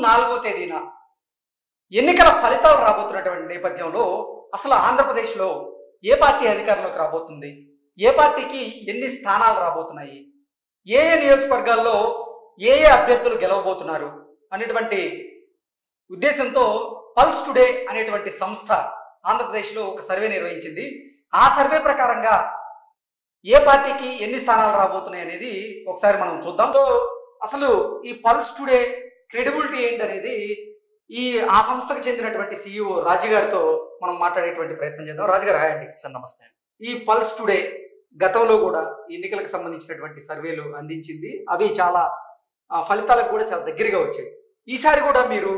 June 4వ తేదీన ఎన్నికల ఫలితాలు రాబోతున్నటువంటి నేపథ్యంలో అసలు ఆంధ్రప్రదేశ్లో ఏ పార్టీ అధికారంలోకి రాబోతుంది, ఏ పార్టీకి ఎన్ని స్థానాలు రాబోతున్నాయి, ఏ నియోజకవర్గాల్లో ఏ అభ్యర్థులు గెలవబోతున్నారు అనేటువంటి ఉద్దేశంతో పల్స్ టుడే అనేటువంటి సంస్థ ఆంధ్రప్రదేశ్లో ఒక సర్వే నిర్వహించింది. ఆ సర్వే ప్రకారంగా ఏ పార్టీకి ఎన్ని స్థానాలు రాబోతున్నాయి అనేది ఒకసారి మనం చూద్దాం. సో అసలు ఈ పల్స్ టుడే క్రెడిబిలిటీ ఏంటి అనేది ఆ సంస్థకు చెందినటువంటి CEO రాజు గారితో మనం మాట్లాడేటువంటి ప్రయత్నం చేద్దాం. రాజు గారు హాయ్ అండి. సార్ నమస్తే. ఈ పల్స్ టుడే గతంలో కూడా ఎన్నికలకు సంబంధించినటువంటి సర్వేలు అందించింది. అవి చాలా ఫలితాలకు కూడా చాలా దగ్గరగా వచ్చాయి. ఈసారి కూడా మీరు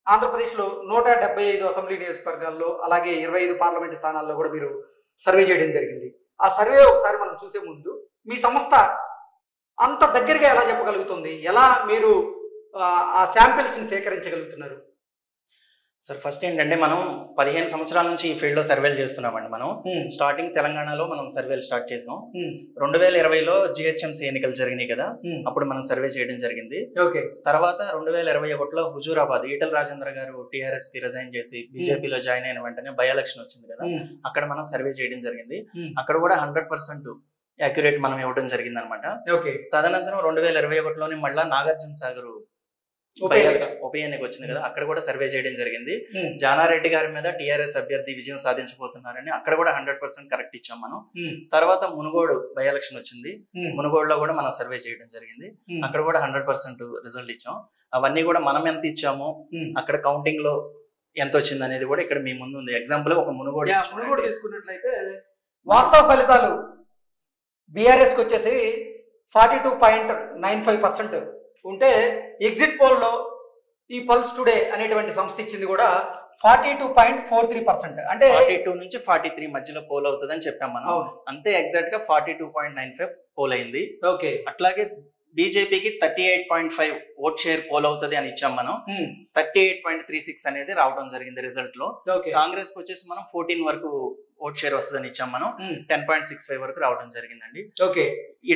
ఆంధ్రప్రదేశ్లో 175 అసెంబ్లీ నియోజకవర్గాల్లో అలాగే 25 పార్లమెంటు స్థానాల్లో కూడా మీరు సర్వే చేయడం జరిగింది. ఆ సర్వే ఒకసారి మనం చూసే ముందు మీ సంస్థ అంత దగ్గరగా ఎలా చెప్పగలుగుతుంది, ఎలా మీరు ఆ శాంపిల్స్ని సేకరించగలుగుతున్నారు? సార్ ఫస్ట్ ఏంటంటే మనం 15 సంవత్సరాల నుంచి ఈ ఫీల్డ్ లో సర్వేలు చేస్తున్నామండి. మనం స్టార్టింగ్ తెలంగాణలో మనం సర్వేలు స్టార్ట్ చేసాం. 2020లో GHMC ఎన్నికలు జరిగినాయి కదా, అప్పుడు మనం సర్వే చేయడం జరిగింది. తర్వాత 2021లో హుజూరాబాద్ ఈటల రాజేంద్ర గారు TRS కి రిజైన్ చేసి బీజేపీలో జాయిన్ అయిన వెంటనే బై ఎలక్షన్ వచ్చింది కదా, అక్కడ మనం సర్వే చేయడం జరిగింది. అక్కడ కూడా 100% యాక్యురేట్ మనం ఇవ్వడం జరిగింది అనమాట. తదనంతరం 2021లోని మళ్ళీ నాగార్జున సాగర్ ఉప ఎన్నిక వచ్చింది కదా, అక్కడ కూడా సర్వే చేయడం జరిగింది. జానారెడ్డి గారి మీద TRS అభ్యర్థి విజయం సాధించబోతున్నారని అక్కడ కూడా 100% కరెక్ట్ ఇచ్చాం మనం. తర్వాత మునుగోడు బై ఎలక్షన్ వచ్చింది, మునుగోడులో కూడా మనం సర్వే చేయడం జరిగింది. అక్కడ కూడా 100% రిజల్ట్ ఇచ్చాం. అవన్నీ కూడా మనం ఎంత ఇచ్చాము, అక్కడ కౌంటింగ్ లో ఎంత వచ్చింది అనేది కూడా ఇక్కడ మీ ముందు ఉంది. ఎగ్జాంపుల్ ఒక మునుగోడు తీసుకున్నట్లయితే వాస్తవ ఫలితాలు BRS కి వచ్చేసి 42.95% ఉంటే ఎగ్జిట్ పోల్లో ఈ పల్స్ టుడే అనేటువంటి సంస్థ ఇచ్చింది కూడా 42.43%. అంటే 42 నుంచి 43 మధ్యలో పోల్ అవుతుంది అని చెప్పాం మనం. అంతే ఎగ్జాక్ట్ గా 42.95 పోల్ అయింది. అట్లాగే బీజేపీకి 38.5 ఓట్ షేర్ పోల్ అవుతుంది అని ఇచ్చాం మనం. 38.36 అనేది రావడం జరిగింది రిజల్ట్ లో. కాంగ్రెస్ కి వచ్చేసి మనం 14 వరకు ఓట్ షేర్ వస్తుందని ఇచ్చాం మనం. 10.65 వరకు రావడం జరిగిందండి.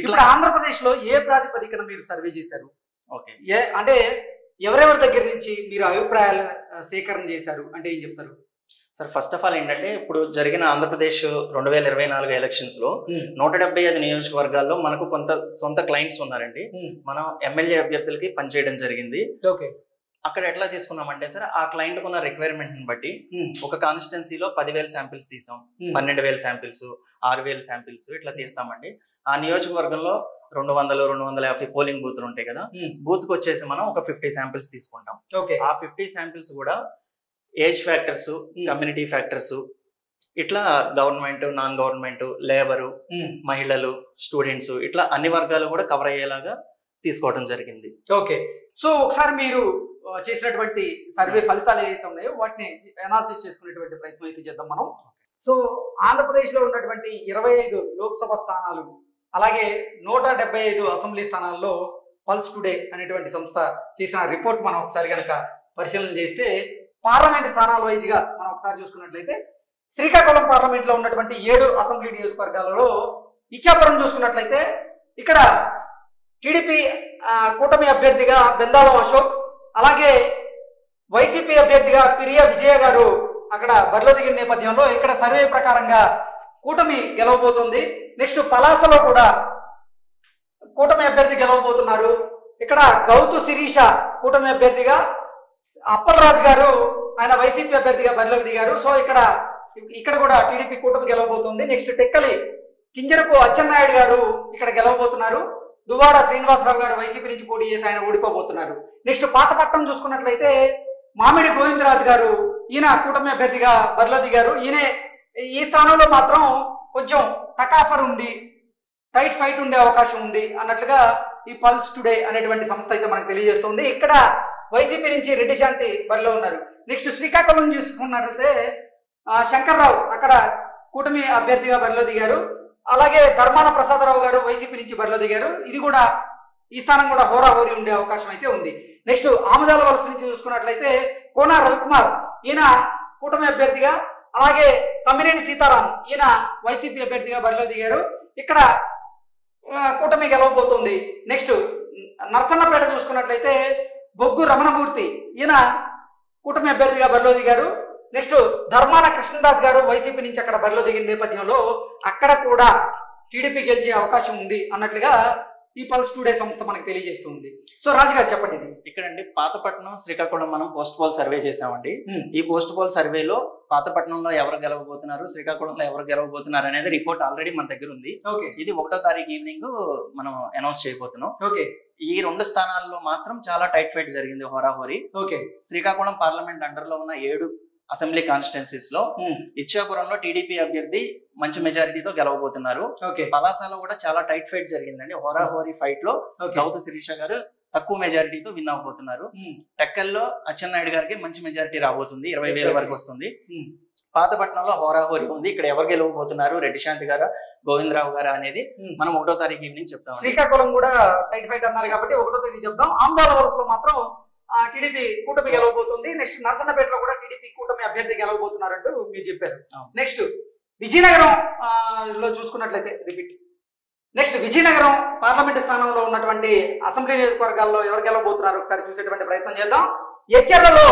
ఇట్లా ఆంధ్రప్రదేశ్ లో ఏ ప్రాతిపదికన మీరు సర్వే చేశారు? అంటే ఎవరెవరి దగ్గర నుంచి మీరు అభిప్రాయాల సేకరణ చేశారు అంటే ఏం చెప్తారు? సార్ ఫస్ట్ ఆఫ్ ఆల్ ఏంటంటే ఇప్పుడు జరిగిన ఆంధ్రప్రదేశ్ 2024 ఎలక్షన్స్ లో 175 నియోజకవర్గాల్లో మనకు కొంత సొంత క్లయింట్స్ ఉన్నారండి. మనం ఎమ్మెల్యే అభ్యర్థులకి పనిచేయడం జరిగింది. అక్కడ ఎట్లా తీసుకున్నామంటే సార్ ఆ క్లయింట్ ఉన్న రిక్వైర్మెంట్ ని బట్టి ఒక కాన్స్టిట్యున్సీలో 10,000 శాంపిల్స్ తీసాం, 12,000 శాంపిల్స్, 6,000 శాంపిల్స్ ఇట్లా తీస్తామండి. ఆ నియోజకవర్గంలో 200, 250 పోలింగ్ బూత్లు ఉంటాయి కదా, బూత్ కు వచ్చేసి మనం ఒక 50 శాంపిల్స్ తీసుకుంటాం. ఆ 50 శాంపిల్స్ కూడా ఏజ్ ఫ్యాక్టర్స్, కమ్యూనిటీ ఫ్యాక్టర్స్, ఇట్లా గవర్నమెంట్, నాన్ గవర్నమెంట్, లేబరు, మహిళలు, స్టూడెంట్స్, ఇట్లా అన్ని వర్గాలు కూడా కవర్ అయ్యేలాగా తీసుకోవడం జరిగింది. సో ఒకసారి మీరు చేసినటువంటి సర్వే ఫలితాలు ఏవైతే ఉన్నాయో వాటిని అనాలిసిస్ చేసుకునేటువంటి ప్రయత్నం అయితే చేద్దాం మనం. సో ఆంధ్రప్రదేశ్ లో ఉన్నటువంటి 25 లోక్సభ స్థానాలు అలాగే 175 అసెంబ్లీ స్థానాల్లో పల్స్ టుడే అనేటువంటి సంస్థ చేసిన రిపోర్ట్ మనం ఒకసారి కనుక పరిశీలన చేస్తే పార్లమెంట్ స్థానాల వైజ్ గా మనం ఒకసారి చూసుకున్నట్లయితే శ్రీకాకుళం పార్లమెంట్ లో ఉన్నటువంటి 7 అసెంబ్లీ నియోజకవర్గాలలో ఇచ్చాపురం చూసుకున్నట్లయితే ఇక్కడ టీడీపీ కూటమి అభ్యర్థిగా బెందాలం అశోక్, అలాగే వైసీపీ అభ్యర్థిగా పిరియా విజయ గారు అక్కడ బరిలో దిగిన నేపథ్యంలో ఇక్కడ సర్వే ప్రకారంగా కూటమి గెలవబోతుంది. నెక్స్ట్ పలాసలో కూడా కూటమి అభ్యర్థి గెలవబోతున్నారు. ఇక్కడ గౌతు శిరీష కూటమి అభ్యర్థిగా, అప్పలరాజు గారు ఆయన వైసీపీ అభ్యర్థిగా బరిలోకి దిగారు. సో ఇక్కడ కూడా టీడీపీ కూటమి గెలవబోతుంది. నెక్స్ట్ టెక్కలి కింజరపు అచ్చెన్నాయుడు గారు ఇక్కడ గెలవబోతున్నారు. దువ్వాడ శ్రీనివాసరావు గారు వైసీపీ నుంచి పోటీ చేసి ఆయన ఓడిపోబోతున్నారు. నెక్స్ట్ పాతపట్నం చూసుకున్నట్లయితే మామిడి గోవిందరాజు గారు ఈయన కూటమి అభ్యర్థిగా బరిలో దిగారు. ఈ స్థానంలో మాత్రం కొంచెం టకాఫర్ ఉంది, టైట్ ఫైట్ ఉండే అవకాశం ఉంది అన్నట్లుగా ఈ పల్స్ టుడే అనేటువంటి సంస్థ అయితే మనకు తెలియజేస్తుంది. ఇక్కడ వైసీపీ నుంచి రెడ్డి శాంతి బరిలో ఉన్నారు. నెక్స్ట్ శ్రీకాకుళం చూసుకున్నట్లయితే శంకర్రావు అక్కడ కూటమి అభ్యర్థిగా బరిలో దిగారు. అలాగే ధర్మాన ప్రసాదరావు గారు వైసీపీ నుంచి బరిలో దిగారు. ఇది కూడా ఈ స్థానం కూడా హోరాహోరీ ఉండే అవకాశం అయితే ఉంది. నెక్స్ట్ ఆమదాల వలస నుంచి చూసుకున్నట్లయితే కోన రవికుమార్ ఈయన కూటమి అభ్యర్థిగా, అలాగే తమ్మినేని సీతారాం ఈయన వైసీపీ అభ్యర్థిగా బరిలో దిగారు. ఇక్కడ కూటమి గెలవబోతుంది. నెక్స్ట్ నర్సన్నపేట చూసుకున్నట్లయితే బొగ్గు రమణమూర్తి, ఈయన కూటమి అభ్యర్థిగా బరిలో దిగారు. నెక్స్ట్ ధర్మాన కృష్ణదాస్ గారు వైసీపీ నుంచి అక్కడ బరిలో దిగిన నేపథ్యంలో అక్కడ కూడా టీడీపీ గెలిచే అవకాశం ఉంది అన్నట్లుగా ఈ పల్స్ టుడే సంస్థ మనకు తెలియజేస్తుంది. సో రాజు గారు చెప్పండి. ఇక్కడండి పాతపట్నం, శ్రీకాకుళం మనం పోస్ట్ పోల్ సర్వే చేసామండి. ఈ పోస్ట్ పోల్ సర్వేలో పాతపట్నంలో ఎవరు గెలవబోతున్నారు, శ్రీకాకుళంలో ఎవరు గెలవబోతున్నారు అనేది రిపోర్ట్ ఆల్రెడీ మన దగ్గర ఉంది. ఇది 1వ తారీఖు ఈవినింగ్ మనం అనౌన్స్ చేయబోతున్నాం. ఈ 2 స్థానాల్లో మాత్రం చాలా టైట్ ఫైట్ జరిగింది, హోరాహోరీ. శ్రీకాకుళం పార్లమెంట్ అండర్ లో ఉన్న 7 అసెంబ్లీ కాన్స్టిట్యున్సీస్ లో ఇచ్చాపురంలో టీడీపీ అభ్యర్థి మంచి మెజారిటీతో గెలవబోతున్నారు. పలాసలో కూడా చాలా టైట్ ఫైట్ జరిగిందండి. హోరాహోరీ ఫైట్ లో గౌతు శిరీష గారు తక్కువ మెజారిటీతో విన్ అవబోతున్నారు. టెక్కల్లో అచ్చెన్నాయుడు గారికి మంచి మెజారిటీ రాబోతుంది, 20,000 వరకు వస్తుంది. పాతపట్నంలో హోరాహోరీ ఉంది. ఇక్కడ ఎవరు గెలవబోతున్నారు, రెడ్డి శాంతి గారా, గోవిందరావు గారా అనేది మనం 1వ తారీఖు ఈవినింగ్ చెప్తాం. శ్రీకాకుళం కూడా టైట్ ఫైట్ అన్నారు కాబట్టి 1వ తేదీ చెప్తాం. ఆంధ్ర వలసలో మాత్రం టీడీపీ కూటమి గెలవబోతుంది. నెక్స్ట్ నర్సన్నపేటలో కూడా టీడీపీ కూటమి అభ్యర్థి గెలవబోతున్నారంటూ మీరు చెప్పారు. నెక్స్ట్ విజయనగరం లో చూసుకున్నట్లయితే నెక్స్ట్ విజయనగరం పార్లమెంట్ స్థానంలో ఉన్నటువంటి అసెంబ్లీ నియోజకవర్గాల్లో ఎవరు గెలవబోతున్నారు ఒకసారి చూసేటువంటి ప్రయత్నం చేద్దాం. ఎచ్చెర్లలో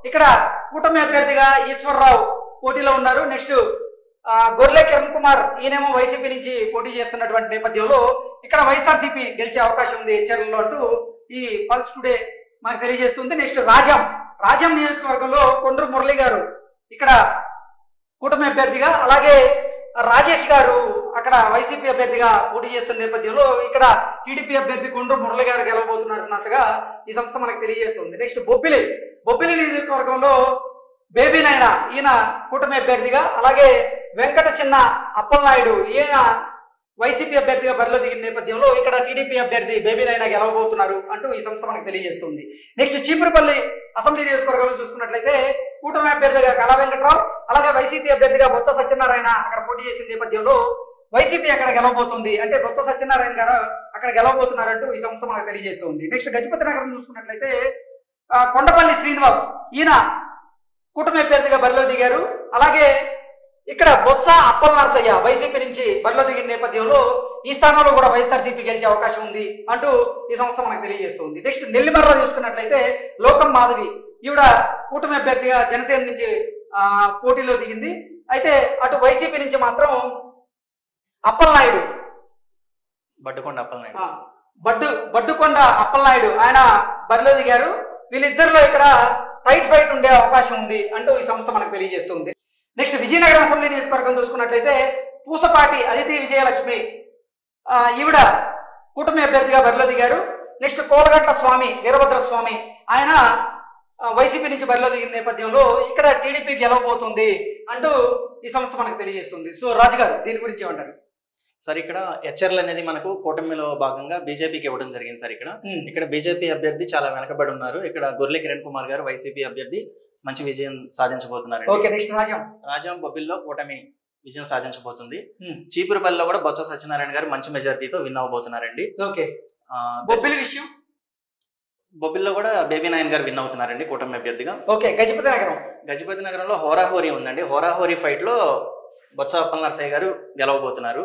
ఇక్కడ కూటమి అభ్యర్థిగా ఈశ్వరరావు పోటీలో ఉన్నారు. నెక్స్ట్ గొర్రె కిరణ్ కుమార్, ఈయనేమో వైసీపీ నుంచి పోటీ చేస్తున్నటువంటి నేపథ్యంలో ఇక్కడ వైఎస్ఆర్సీపీ గెలిచే అవకాశం ఉంది ఎచ్చెర్లలో అంటూ ఈ పల్స్ టుడే మనకు తెలియజేస్తుంది. నెక్స్ట్ రాజం నియోజకవర్గంలో కొండ్రు మురళి గారు ఇక్కడ కూటమి అభ్యర్థిగా, అలాగే రాజేష్ గారు అక్కడ వైసీపీ అభ్యర్థిగా పోటీ చేస్తున్న నేపథ్యంలో ఇక్కడ టీడీపీ అభ్యర్థి కొండ్రు మురళి గారు గెలవబోతున్నారు అన్నట్టుగా ఈ సంస్థ మనకు తెలియజేస్తుంది. నెక్స్ట్ బొబ్బిలి నియోజకవర్గంలో బేబీ నాయన, ఈయన కూటమి అభ్యర్థిగా, అలాగే వెంకట చిన్న అప్పలనాయుడు, ఈయన వైసీపీ అభ్యర్థిగా బరిలో దిగిన నేపథ్యంలో ఇక్కడ టీడీపీ అభ్యర్థి బేబీ నాయన గెలవబోతున్నారు అంటూ ఈ సంస్థ మనకు తెలియజేస్తుంది. నెక్స్ట్ చీపురుపల్లి అసెంబ్లీ నియోజకవర్గంలో చూసుకున్నట్లయితే కూటమి అభ్యర్థిగా కళా వెంకట్రావు, అలాగే వైసీపీ అభ్యర్థిగా బొత్స సత్యనారాయణ అక్కడ పోటీ చేసిన నేపథ్యంలో వైసీపీ అక్కడ గెలవబోతుంది, అంటే బొత్స సత్యనారాయణ గారు అక్కడ గెలవబోతున్నారంటూ ఈ సంస్థ మనకు తెలియజేస్తుంది. నెక్స్ట్ గజపతి నగరం చూసుకున్నట్లయితే కొండపల్లి శ్రీనివాస్, ఈయన కూటమి అభ్యర్థిగా బరిలో దిగారు. అలాగే ఇక్కడ బొత్స అప్పల నరసయ్య వైసీపీ నుంచి బరిలో దిగిన నేపథ్యంలో ఈ స్థానంలో కూడా వైఎస్ఆర్సీపీ గెలిచే అవకాశం ఉంది అంటూ ఈ సంస్థ మనకు తెలియజేస్తుంది. నెక్స్ట్ నెల్లిమర్ర చూసుకున్నట్లయితే లోకం మాధవి, ఈవిడ కూటమి అభ్యర్థిగా జనసేన నుంచి పోటీలో దిగింది. అయితే అటు వైసీపీ నుంచి మాత్రం అప్పలనాయుడు, బడ్డుకొండ అప్పలనాయుడు ఆయన బరిలో దిగారు. వీళ్ళిద్దరిలో ఇక్కడ టైట్ ఫైట్ ఉండే అవకాశం ఉంది అంటూ ఈ సంస్థ మనకు తెలియజేస్తుంది. నెక్స్ట్ విజయనగరం అసెంబ్లీ నియోజకవర్గం చూసుకున్నట్లయితే పూసపాటి అదితి విజయలక్ష్మి, ఈవిడ కూటమి అభ్యర్థిగా బరిలో దిగారు. నెక్స్ట్ కోలగట్ల స్వామి వీరభద్ర స్వామి, ఆయన వైసీపీ నుంచి బరిలో దిగిన నేపథ్యంలో ఇక్కడ టీడీపీ గెలవబోతుంది అంటూ ఈ సంస్థ మనకు తెలియజేస్తుంది. సో రాజు గారు దీని గురించి ఏమంటారు? సార్ ఇక్కడ హెచ్ఆర్ఎల్ అనేది మనకు కూటమిలో భాగంగా బీజేపీకి ఇవ్వడం జరిగింది సార్. ఇక్కడ బీజేపీ అభ్యర్థి చాలా వెనకబడి ఉన్నారు. ఇక్కడ గొర్రె కిరణ్ కుమార్ గారు వైసీపీ అభ్యర్థి మంచి విజయం సాధించబోతున్నారు. రాజం బొబ్బిల్లో కూటమి విజయం సాధించబోతుంది. చీపురుపల్లిలో కూడా బొత్స సత్యనారాయణ గారు మంచి మెజార్టీతో విన్ అవబోతున్నారండి. బొబ్బిల్లో కూడా బేబీ నాయన్ గారు విన్ అవుతున్నారండి కూటమి అభ్యర్థిగా. గజపతి నగరంలో హోరాహోరీ ఉందండి. హోరాహోరీ ఫైట్ లో బొత్స అప్పల నరసయ్య గారు గెలవబోతున్నారు.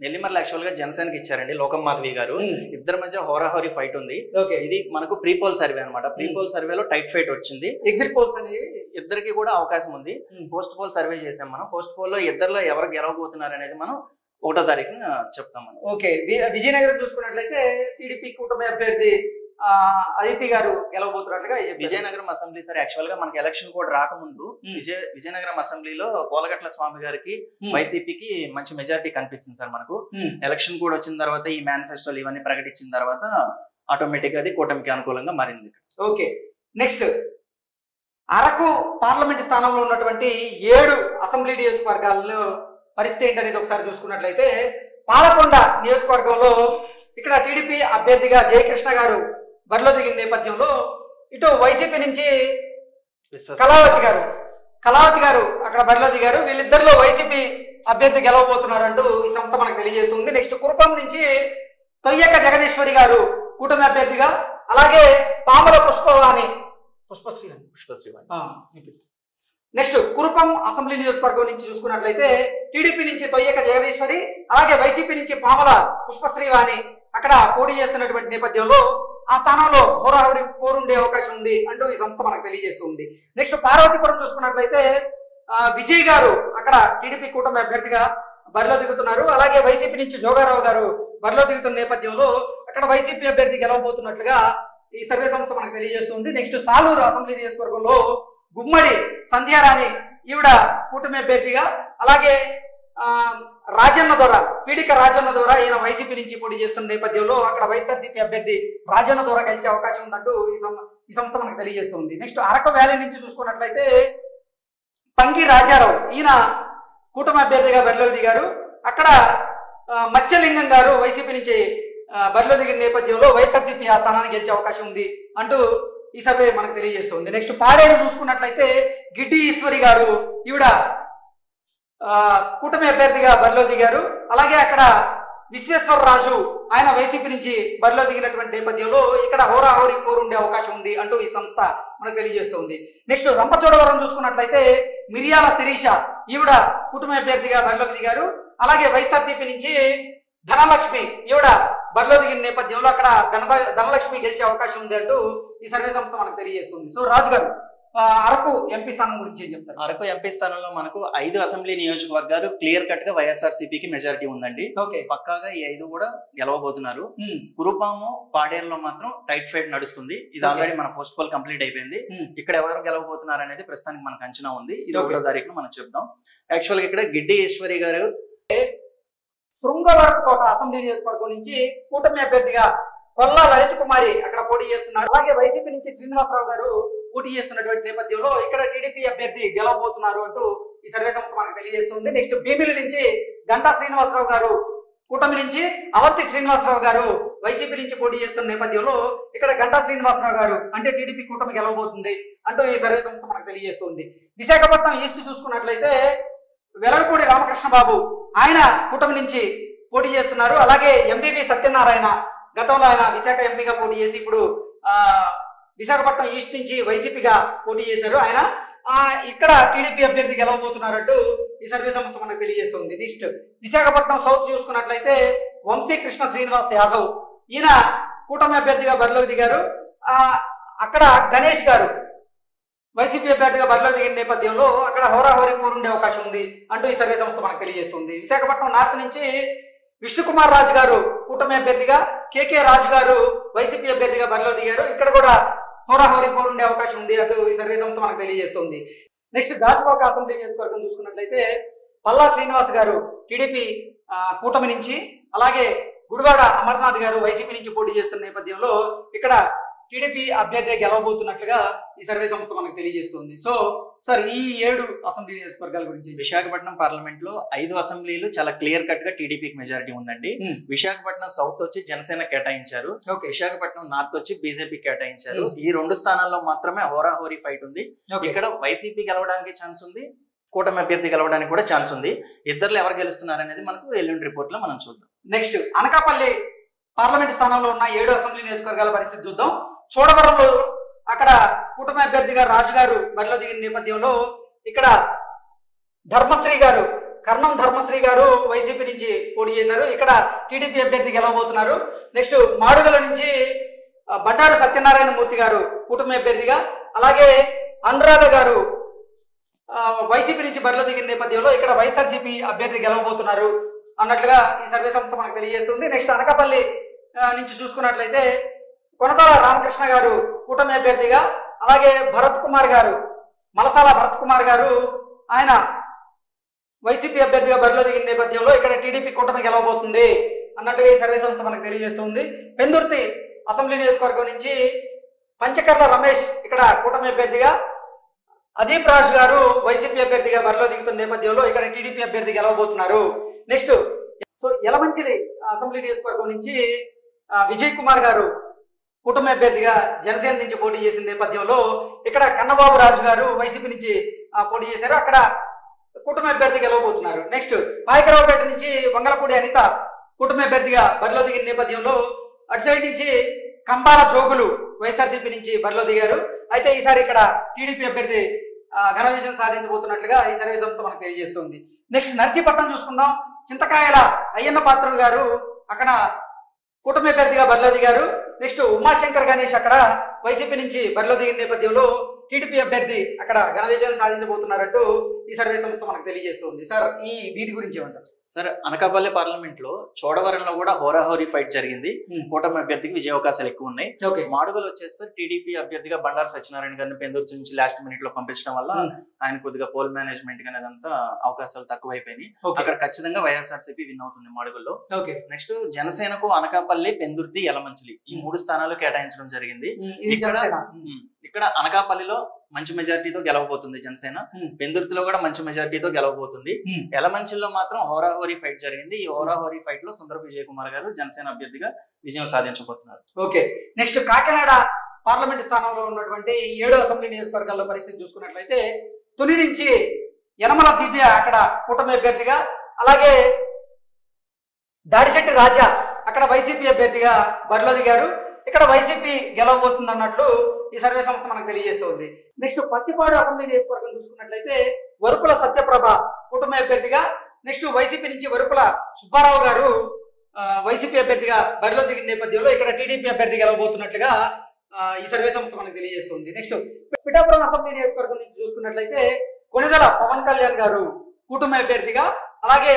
నెల్లిమర్ల యాక్చువల్ గా జనసేనకి ఇచ్చారండి లోకం మాధవి గారు. ఇద్దరి మధ్య హోరాహోరీ ఫైట్ ఉంది. ఇది మనకు ప్రీపోల్ సర్వే అనమాట. ప్రీపోల్ సర్వేలో టైట్ ఫైట్ వచ్చింది. ఎగ్జిట్ పోల్స్ అనేవి ఇద్దరికి కూడా అవకాశం ఉంది. పోస్ట్ పోల్ సర్వే చేసాం మనం. పోస్ట్ పోల్ లో ఇద్దరులో ఎవరు గెలవబోతున్నారు అనేది మనం 1వ తారీఖున చెప్తాం మనం. విజయనగరం చూసుకున్నట్లయితే టీడీపీ కూటమి అభ్యర్థి అదితి గారు గెలవబోతున్నట్లుగా విజయనగరం అసెంబ్లీ సార్. యాక్చువల్ గా మనకి ఎలక్షన్ కోడ్ రాకముందు విజయనగరం అసెంబ్లీలో కోలగట్ల స్వామి గారికి వైసీపీకి మంచి మెజారిటీ కనిపించింది సార్. మనకు ఎలక్షన్ కోడ్ వచ్చిన తర్వాత ఈ మేనిఫెస్టోలు ఇవన్నీ ప్రకటించిన తర్వాత ఆటోమేటిక్ గా అది కూటమికి అనుకూలంగా మారింది. నెక్స్ట్ అరకు పార్లమెంట్ స్థానంలో ఉన్నటువంటి 7 అసెంబ్లీ నియోజకవర్గాల్లో పరిస్థితి ఏంటనేది ఒకసారి చూసుకున్నట్లయితే పాలకొండ నియోజకవర్గంలో ఇక్కడ టీడీపీ అభ్యర్థిగా జయకృష్ణ గారు బరిలో దిగిన నేపథ్యంలో ఇటు వైసీపీ నుంచి కళావతి గారు అక్కడ బరిలో దిగారు. వీళ్ళిద్దరిలో వైసీపీ అభ్యర్థి గెలవబోతున్నారంటూ ఈ సంస్థ మనకు తెలియజేస్తుంది. నెక్స్ట్ కురుపం నుంచి తొయ్యక జగదీశ్వరి గారు కూటమి అభ్యర్థిగా, అలాగే పాముల పుష్పశ్రీ. నెక్స్ట్ కురుపం అసెంబ్లీ నియోజకవర్గం నుంచి చూసుకున్నట్లయితే టీడీపీ నుంచి తొయ్యక జగదీశ్వరి, అలాగే వైసీపీ నుంచి పాముల పుష్పశ్రీవాణి అక్కడ పోటీ చేస్తున్నటువంటి నేపథ్యంలో ఆ స్థానంలో హోరాహోరీ పోరుండే అవకాశం ఉంది అంటూ ఈ సంస్థ మనకు తెలియజేస్తుంది. నెక్స్ట్ పార్వతీపురం చూసుకున్నట్లయితే విజయ్ గారు అక్కడ టీడీపీ కూటమి అభ్యర్థిగా బరిలో దిగుతున్నారు. అలాగే వైసీపీ నుంచి జోగారావు గారు బరిలో దిగుతున్న నేపథ్యంలో అక్కడ వైసీపీ అభ్యర్థి గెలవబోతున్నట్లుగా ఈ సర్వే సంస్థ మనకు తెలియజేస్తుంది. నెక్స్ట్ సాలూరు అసెంబ్లీ నియోజకవర్గంలో గుమ్మడి సంధ్యారాణి ఈవిడ కూటమి అభ్యర్థిగా, అలాగే రాజన్న దొర పీడిక రాజన్న దొర ఈయన వైసీపీ నుంచి పోటీ చేస్తున్న నేపథ్యంలో అక్కడ వైఎస్ఆర్సీపీ అభ్యర్థి రాజన్న దొర గెలిచే అవకాశం ఉందంటూ ఈ సంస్థ మనకు తెలియజేస్తుంది. నెక్స్ట్ అరకు వ్యాలీ నుంచి చూసుకున్నట్లయితే పంగి రాజారావు ఈయన కూటమి అభ్యర్థిగా బరిలోకి దిగారు. అక్కడ మత్స్యలింగం గారు వైసీపీ నుంచి బరిలో దిగిన నేపథ్యంలో వైఎస్ఆర్సీపీ ఆ స్థానాన్ని గెలిచే అవకాశం ఉంది అంటూ ఈ సర్వే మనకు తెలియజేస్తుంది. నెక్స్ట్ పాడేరు చూసుకున్నట్లయితే గిడ్డి ఈశ్వరి గారు ఈవిడ కూటమి అభ్యర్థిగా బరిలో దిగారు. అలాగే అక్కడ విశ్వేశ్వరరాజు ఆయన వైసీపీ నుంచి బరిలో దిగినటువంటి నేపథ్యంలో ఇక్కడ హోరాహోరీ పోరు ఉండే అవకాశం ఉంది అంటూ ఈ సంస్థ మనకు తెలియజేస్తుంది. నెక్స్ట్ రంపచోడవరం చూసుకున్నట్లయితే మిరియాల శిరీష ఈవిడ కూటమి అభ్యర్థిగా బరిలోకి దిగారు. అలాగే వైఎస్ఆర్సీపీ నుంచి ధనలక్ష్మి ఈవిడ బరిలో దిగిన నేపథ్యంలో అక్కడ ధనలక్ష్మి గెలిచే అవకాశం ఉంది అంటూ ఈ సర్వే సంస్థ మనకు తెలియజేస్తుంది. సో రాజు గారు అరకు ఎంపీ స్థానం గురించి ఏం చెప్తారు? అరకు ఎంపీ స్థానంలో మనకు 5 అసెంబ్లీ నియోజకవర్గాలు క్లియర్ కట్ గా వైఎస్ఆర్సీపీకి మెజారిటీ ఉందండి. పక్కాగా ఈ 5 కూడా గెలవబోతున్నారు. కురుపాము పాడేరులో మాత్రం టైట్ ఫైట్ నడుస్తుంది. ఇది ఆల్రెడీ మన పోస్ట్ పోల్ కంప్లీట్ అయిపోయింది. ఇక్కడ ఎవరు గెలవబోతున్నారు అనేది ప్రస్తుతానికి మనకు అంచనా ఉంది. ఇది 1వ తారీఖున మనం చెప్దాం. యాక్చువల్ గా ఇక్కడ గిడ్డి ఈశ్వరి గారు శృంగవరపుకోట అసెంబ్లీ నియోజకవర్గం నుంచి కూటమి అభ్యర్థిగా కొల్లా లలిత్ కుమారి అక్కడ పోటీ చేస్తున్నారు. అలాగే వైసీపీ నుంచి శ్రీనివాసరావు గారు పోటీ చేస్తున్నటువంటి నేపథ్యంలో ఇక్కడ టీడీపీ అభ్యర్థి గెలవబోతున్నారు అంటూ ఈ సర్వే సంస్థ మనకు తెలియజేస్తుంది. నెక్స్ట్ భీమిలి నుంచి గంటా శ్రీనివాసరావు గారు కూటమి నుంచి, అవంతి శ్రీనివాసరావు గారు వైసీపీ నుంచి పోటీ చేస్తున్న నేపథ్యంలో ఇక్కడ గంటా శ్రీనివాసరావు గారు అంటే టీడీపీ కూటమి గెలవబోతుంది అంటూ ఈ సర్వే సంస్థ మనకు తెలియజేస్తుంది. విశాఖపట్నం ఈస్ట్ చూసుకున్నట్లయితే వెలగపూడి రామకృష్ణ బాబు ఆయన కూటమి నుంచి పోటీ చేస్తున్నారు. అలాగే ఎంబీబీ సత్యనారాయణ గతంలో ఆయన విశాఖ ఎంపీగా పోటీ చేసి ఇప్పుడు విశాఖపట్నం ఈస్ట్ నుంచి వైసీపీగా పోటీ చేశారు. ఆయన ఇక్కడ టీడీపీ అభ్యర్థి గెలవబోతున్నారంటూ ఈ సర్వే సంస్థ మనకు తెలియజేస్తుంది. నెక్స్ట్ విశాఖపట్నం సౌత్ చూసుకున్నట్లయితే వంశీ కృష్ణ శ్రీనివాస్ యాదవ్ ఈయన కూటమి అభ్యర్థిగా బరిలోకి దిగారు. అక్కడ గణేష్ గారు వైసీపీ అభ్యర్థిగా బరిలో దిగిన నేపథ్యంలో అక్కడ హోరాహోరీ పోరు ఉండే అవకాశం ఉంది అంటూ ఈ సర్వే సంస్థ మనకు తెలియజేస్తుంది. విశాఖపట్నం నార్త్ నుంచి విష్ణుకుమార్ రాజు గారు కూటమి అభ్యర్థిగా, కేకే రాజు గారు వైసీపీ అభ్యర్థిగా బరిలో దిగారు. ఇక్కడ కూడా హోరాహోరీ పోరు ఉండే అవకాశం ఉంది అంటూ ఈ సర్వే సంస్థ మనకు తెలియజేస్తుంది. నెక్స్ట్ గాజువాక అసెంబ్లీ నియోజకవర్గం చూసుకున్నట్లయితే పల్లా శ్రీనివాస్ గారు టీడీపీ కూటమి నుంచి, అలాగే గుడివాడ అమర్నాథ్ గారు వైసీపీ నుంచి పోటీ చేస్తున్న నేపథ్యంలో ఇక్కడ టీడీపీ అభ్యర్థి గెలవబోతున్నట్లుగా ఈ సర్వే సంస్థ మనకు తెలియజేస్తుంది. సో సార్ ఈ 7 అసెంబ్లీ నియోజకవర్గాల గురించి విశాఖపట్నం పార్లమెంట్ లో 5 అసెంబ్లీలు చాలా క్లియర్ కట్ గా టీడీపీకి మెజారిటీ ఉందండి. విశాఖపట్నం సౌత్ వచ్చి జనసేన కేటాయించారు. విశాఖపట్నం నార్త్ వచ్చి బీజేపీ కేటాయించారు. ఈ 2 స్థానాల్లో మాత్రమే హోరాహోరీ ఫైట్ ఉంది. ఇక్కడ వైసీపీ గెలవడానికి ఛాన్స్ ఉంది, కూటమి అభ్యర్థి గెలవడానికి కూడా ఛాన్స్ ఉంది. ఇద్దరు ఎవరు గెలుస్తున్నారు అనేది మనకు ఎల్లుండి రిపోర్ట్ లో మనం చూద్దాం. నెక్స్ట్ అనకాపల్లి పార్లమెంట్ స్థానంలో ఉన్న 7 అసెంబ్లీ నియోజకవర్గాల పరిస్థితి చూద్దాం. చోడవరంలో అక్కడ కూటమి అభ్యర్థిగా రాజు గారు బరిలో దిగిన నేపథ్యంలో ఇక్కడ ధర్మశ్రీ గారు, కర్ణం ధర్మశ్రీ గారు వైసీపీ నుంచి పోటీ చేశారు. ఇక్కడ టీడీపీ అభ్యర్థి గెలవబోతున్నారు. నెక్స్ట్ మాడుగుల నుంచి బండారు సత్యనారాయణ మూర్తి గారు కూటమి అభ్యర్థిగా, అలాగే అనురాధ గారు వైసీపీ నుంచి బరిలో దిగిన నేపథ్యంలో ఇక్కడ వైఎస్ఆర్సీపీ అభ్యర్థి గెలవబోతున్నారు అన్నట్లుగా ఈ సర్వే సంస్థ మనకు తెలియజేస్తుంది. నెక్స్ట్ అనకాపల్లి నుంచి చూసుకున్నట్లయితే కొనతాల రామకృష్ణ గారు కూటమి అభ్యర్థిగా, అలాగే భరత్ కుమార్ గారు మలసాల భరత్ కుమార్ గారు ఆయన వైసీపీ అభ్యర్థిగా బరిలో దిగిన నేపథ్యంలో ఇక్కడ టీడీపీ కూటమి గెలవబోతుంది అన్నట్లుగా ఈ సర్వే సంస్థ మనకు తెలియజేస్తుంది. పెందుర్తి అసెంబ్లీ నియోజకవర్గం నుంచి పంచకర్ల రమేష్ ఇక్కడ కూటమి అభ్యర్థిగా, అదీప్ రాజు గారు వైసీపీ అభ్యర్థిగా బరిలో దిగుతున్న నేపథ్యంలో ఇక్కడ టీడీపీ అభ్యర్థి గెలవబోతున్నారు. నెక్స్ట్ సో యలమంచిలి అసెంబ్లీ నియోజకవర్గం నుంచి విజయ్ కుమార్ గారు కూటమి అభ్యర్థిగా జనసేన నుంచి పోటీ చేసిన నేపథ్యంలో ఇక్కడ కన్నబాబు రాజు గారు వైసీపీ నుంచి పోటీ చేశారు. అక్కడ కూటమి అభ్యర్థి గెలవబోతున్నారు. నెక్స్ట్ పాయకరావుపేట నుంచి వంగలపూడి అనిత కూటమి అభ్యర్థిగా బరిలో దిగిన నేపథ్యంలో అటు సైడ్ నుంచి కంబాల జోగులు వైఎస్ఆర్సీపీ నుంచి బరిలో దిగారు. అయితే ఈసారి ఇక్కడ టీడీపీ అభ్యర్థి ఘన విజయం సాధించబోతున్నట్లుగా ఈ సర్వే సంస్థ మనకు తెలియజేస్తుంది. నెక్స్ట్ నర్సీపట్నం చూసుకుందాం. చింతకాయల అయ్యన్న పాత్రుడు గారు అక్కడ కూటమి అభ్యర్థిగా బరిలో దిగారు. నెక్స్ట్ ఉమాశంకర్ గణేష్ అక్కడ వైసీపీ నుంచి బరిలో దిగిన నేపథ్యంలో టీడీపీ అభ్యర్థి అక్కడ ఘన విజయం సాధించబోతున్నారంటూ ఈ సర్వే సంస్థ మనకు తెలియజేస్తుంది. సార్ ఈ వీటి గురించి ఏమంటారు? సార్ అనకాపల్లి పార్లమెంట్ లో చోడవరంలో కూడా హోరాహోరీ ఫైట్ జరిగింది. కూటమి అభ్యర్థికి విజయ అవకాశాలు ఎక్కువ ఉన్నాయి. మాడుగులు వచ్చేస్తే టీడీపీ అభ్యర్థిగా బండారు సత్యనారాయణ గారిని పెందుర్తి నుంచి లాస్ట్ మినిట్ లో పంపించడం వల్ల ఆయన కొద్దిగా పోల్ మేనేజ్మెంట్ గానీ అదంతా అవకాశాలు తక్కువైపోయినాయి. అక్కడ ఖచ్చితంగా వైఎస్ఆర్సీపీ విన్ అవుతుంది మాడుగుల్లో. నెక్స్ట్ జనసేనకు అనకాపల్లి, పెందుర్తి, యలమంచిలి ఈ 3 స్థానాలు కేటాయించడం జరిగింది. ఇక్కడ అనకాపల్లిలో మంచి మెజారిటీతో గెలవబోతుంది జనసేన, పెందుర్తిలో కూడా మంచి మెజారిటీతో గెలవబోతుంది. యలమంచిల్లో మాత్రం హోరాహోరీ ఫైట్ జరిగింది. ఈ హోరాహోరీ ఫైట్ లో సుందరపు విజయ్ కుమార్ గారు జనసేన అభ్యర్థిగా విజయం సాధించబోతున్నారు. ఓకే, నెక్స్ట్ కాకినాడ పార్లమెంట్ స్థానంలో ఉన్నటువంటి 7 అసెంబ్లీ నియోజకవర్గాల్లో పరిస్థితి చూసుకున్నట్లయితే తుని నుంచి యనమల దివ్య అక్కడ కూటమి అభ్యర్థిగా, అలాగే దాడిశెట్టి రాజా అక్కడ వైసీపీ అభ్యర్థిగా బరిలో దిగారు. ఇక్కడ వైసీపీ గెలవబోతుంది అన్నట్లు ఈ సర్వే సంస్థ మనకు తెలియజేస్తుంది. నెక్స్ట్ పత్తిపాడు అసెంబ్లీ నియోజకవర్గం చూసుకున్నట్లయితే వరుపుల సత్యప్రభ కూటమి అభ్యర్థిగా, నెక్స్ట్ వైసీపీ నుంచి వరుపుల సుబ్బారావు గారు వైసీపీ అభ్యర్థిగా బరిలో దిగిన నేపథ్యంలో ఇక్కడ టీడీపీ అభ్యర్థి గెలవబోతున్నట్లుగా ఈ సర్వే సంస్థ మనకు తెలియజేస్తుంది. నెక్స్ట్ పిఠాపురం అసెంబ్లీ నియోజకవర్గం నుంచి చూసుకున్నట్లయితే కొణిదెల పవన్ కళ్యాణ్ గారు కూటమి అభ్యర్థిగా, అలాగే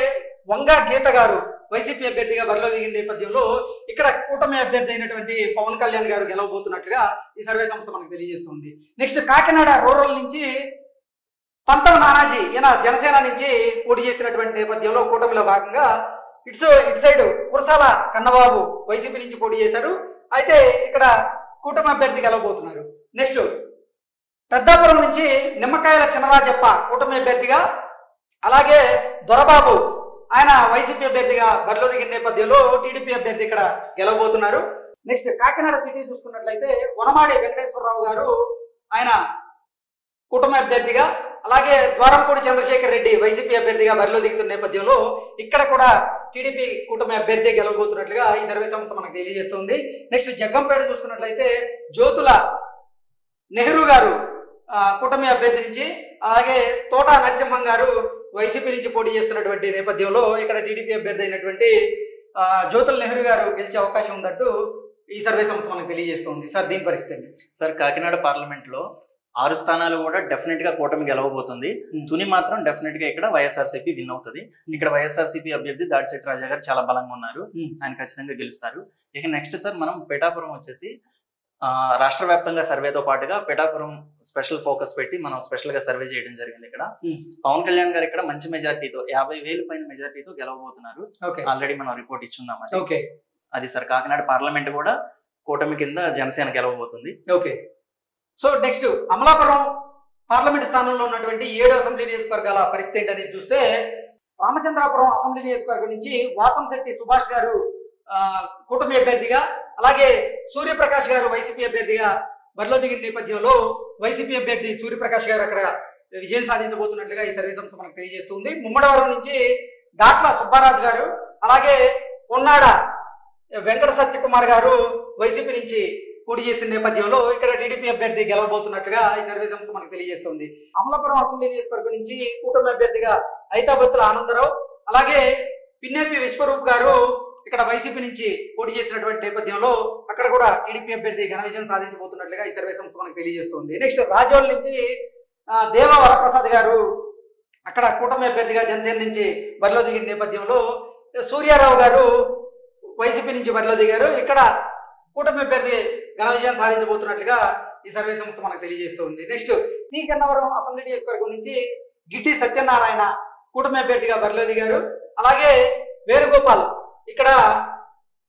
వంగా గీత గారు వైసీపీ అభ్యర్థిగా బరిలో దిగిన నేపథ్యంలో ఇక్కడ కూటమి అభ్యర్థి అయినటువంటి పవన్ కళ్యాణ్ గారు గెలవబోతున్నట్లుగా ఈ సర్వే సంస్థ మనకు తెలియజేస్తుంది. నెక్స్ట్ కాకినాడ రూరల్ నుంచి పంతం నానాజీ ఈయన జనసేన నుంచి పోటీ చేసినటువంటి నేపథ్యంలో కూటమిలో భాగంగా ఇటు సైడ్ కురసాల కన్నబాబు వైసీపీ నుంచి పోటీ చేశారు. అయితే ఇక్కడ కూటమి అభ్యర్థి గెలవబోతున్నారు. నెక్స్ట్ పెద్దాపురం నుంచి నిమ్మకాయల చినరాజప్ప కూటమి అభ్యర్థిగా, అలాగే దొరబాబు ఆయన వైసీపీ అభ్యర్థిగా బరిలో దిగిన నేపథ్యంలో టీడీపీ అభ్యర్థి ఇక్కడ గెలవబోతున్నారు. నెక్స్ట్ కాకినాడ సిటీ చూసుకున్నట్లయితే వనమాడి వెంకటేశ్వరరావు గారు ఆయన కూటమి అభ్యర్థిగా, అలాగే ద్వారంపూడి చంద్రశేఖర్ రెడ్డి వైసీపీ అభ్యర్థిగా బరిలో దిగుతున్న నేపథ్యంలో ఇక్కడ కూడా టీడీపీ కూటమి అభ్యర్థి గెలవబోతున్నట్లుగా ఈ సర్వే సంస్థ మనకు తెలియజేస్తుంది. నెక్స్ట్ జగ్గంపేట చూసుకున్నట్లయితే జ్యోతుల నెహ్రూ గారు కూటమి అభ్యర్థి నుంచి, అలాగే తోట నరసింహం గారు వైసీపీ నుంచి పోటీ చేస్తున్నటువంటి నేపథ్యంలో ఇక్కడ టీడీపీ అభ్యర్థి అయినటువంటి జ్యోతుల నెహ్రూ గారు గెలిచే అవకాశం ఉందంటూ ఈ సర్వే సంస్థ మనకు తెలియజేస్తుంది. సార్ దీని పరిస్థితి? సార్ కాకినాడ పార్లమెంట్ లో 6 స్థానాలు కూడా డెఫినెట్ గా కూటమి గెలవబోతుంది. తుని మాత్రం డెఫినెట్ గా ఇక్కడ వైఎస్ఆర్సీపీ విన్ అవుతుంది. ఇక్కడ వైఎస్ఆర్సీపీ అభ్యర్థి దాడిశెట్టి రాజా గారు చాలా బలంగా ఉన్నారు, ఆయన ఖచ్చితంగా గెలుస్తారు. ఇక నెక్స్ట్ సార్ మనం పిఠాపురం వచ్చేసి రాష్ట్ర వ్యాప్తంగా సర్వేతో పాటుగా పిఠాపురం స్పెషల్ ఫోకస్ పెట్టి మనం స్పెషల్ గా సర్వే చేయడం జరిగింది. ఇక్కడ పవన్ కళ్యాణ్ గారు ఇక్కడ మంచి మెజార్టీతో 50,000 పైన మెజార్టీతో గెలవబోతున్నారు. ఆల్రెడీ మనం రిపోర్ట్ ఇచ్చున్నాం. అది సార్ కాకినాడ పార్లమెంట్ కూడా కూటమి కింద జనసేన గెలవబోతుంది. Okay, so next Amalapuram parliament స్థానంలో ఉన్నటువంటి 7 అసెంబ్లీ నియోజకవర్గాల పరిస్థితి ఏంటనేది చూస్తే రామచంద్రాపురం అసెంబ్లీ నియోజకవర్గం నుంచి వాసంశెట్టి సుభాష్ గారు కూటమి అభ్యర్థిగా, అలాగే సూర్యప్రకాష్ గారు వైసీపీ అభ్యర్థిగా బరిలో దిగిన నేపథ్యంలో వైసీపీ అభ్యర్థి సూర్యప్రకాష్ గారు అక్కడ విజయం సాధించబోతున్నట్లుగా ఈ సర్వే సంస్థ మనకు తెలియజేస్తుంది. ముమ్మడివరం నుంచి డాట్ల సుబ్బారాజు గారు, అలాగే పొన్నాడ వెంకట సత్యకుమార్ గారు వైసీపీ నుంచి పోటీ చేసిన నేపథ్యంలో ఇక్కడ టీడీపీ అభ్యర్థి గెలవబోతున్నట్లుగా ఈ సర్వే సంస్థ మనకు తెలియజేస్తుంది. అమలాపురం అసెంబ్లీ నియోజకవర్గం నుంచి కూటమి అభ్యర్థిగా ఐతాబత్తుల ఆనందరావు, అలాగే పిన్నెపి విశ్వరూప్ గారు ఇక్కడ వైసీపీ నుంచి పోటీ చేసినటువంటి నేపథ్యంలో అక్కడ కూడా టీడీపీ అభ్యర్థి ఘన విజయం సాధించబోతున్నట్లుగా ఈ సర్వే సంస్థ మనకు తెలియజేస్తుంది. నెక్స్ట్ రాజోల్ నుంచి దేవ వరప్రసాద్ గారు అక్కడ కూటమి అభ్యర్థిగా జనసేన నుంచి బరిలో దిగిన నేపథ్యంలో సూర్యారావు గారు వైసీపీ నుంచి బరిలో దిగారు. ఇక్కడ కూటమి అభ్యర్థి ఘన విజయం సాధించబోతున్నట్లుగా ఈ సర్వే సంస్థ మనకు తెలియజేస్తుంది. నెక్స్ట్ పి గన్నవరం అసెంబ్లీ నియోజకవర్గం నుంచి గిట్టి సత్యనారాయణ కూటమి అభ్యర్థిగా బరిలో దిగారు. అలాగే వేణుగోపాల్ ఇక్కడ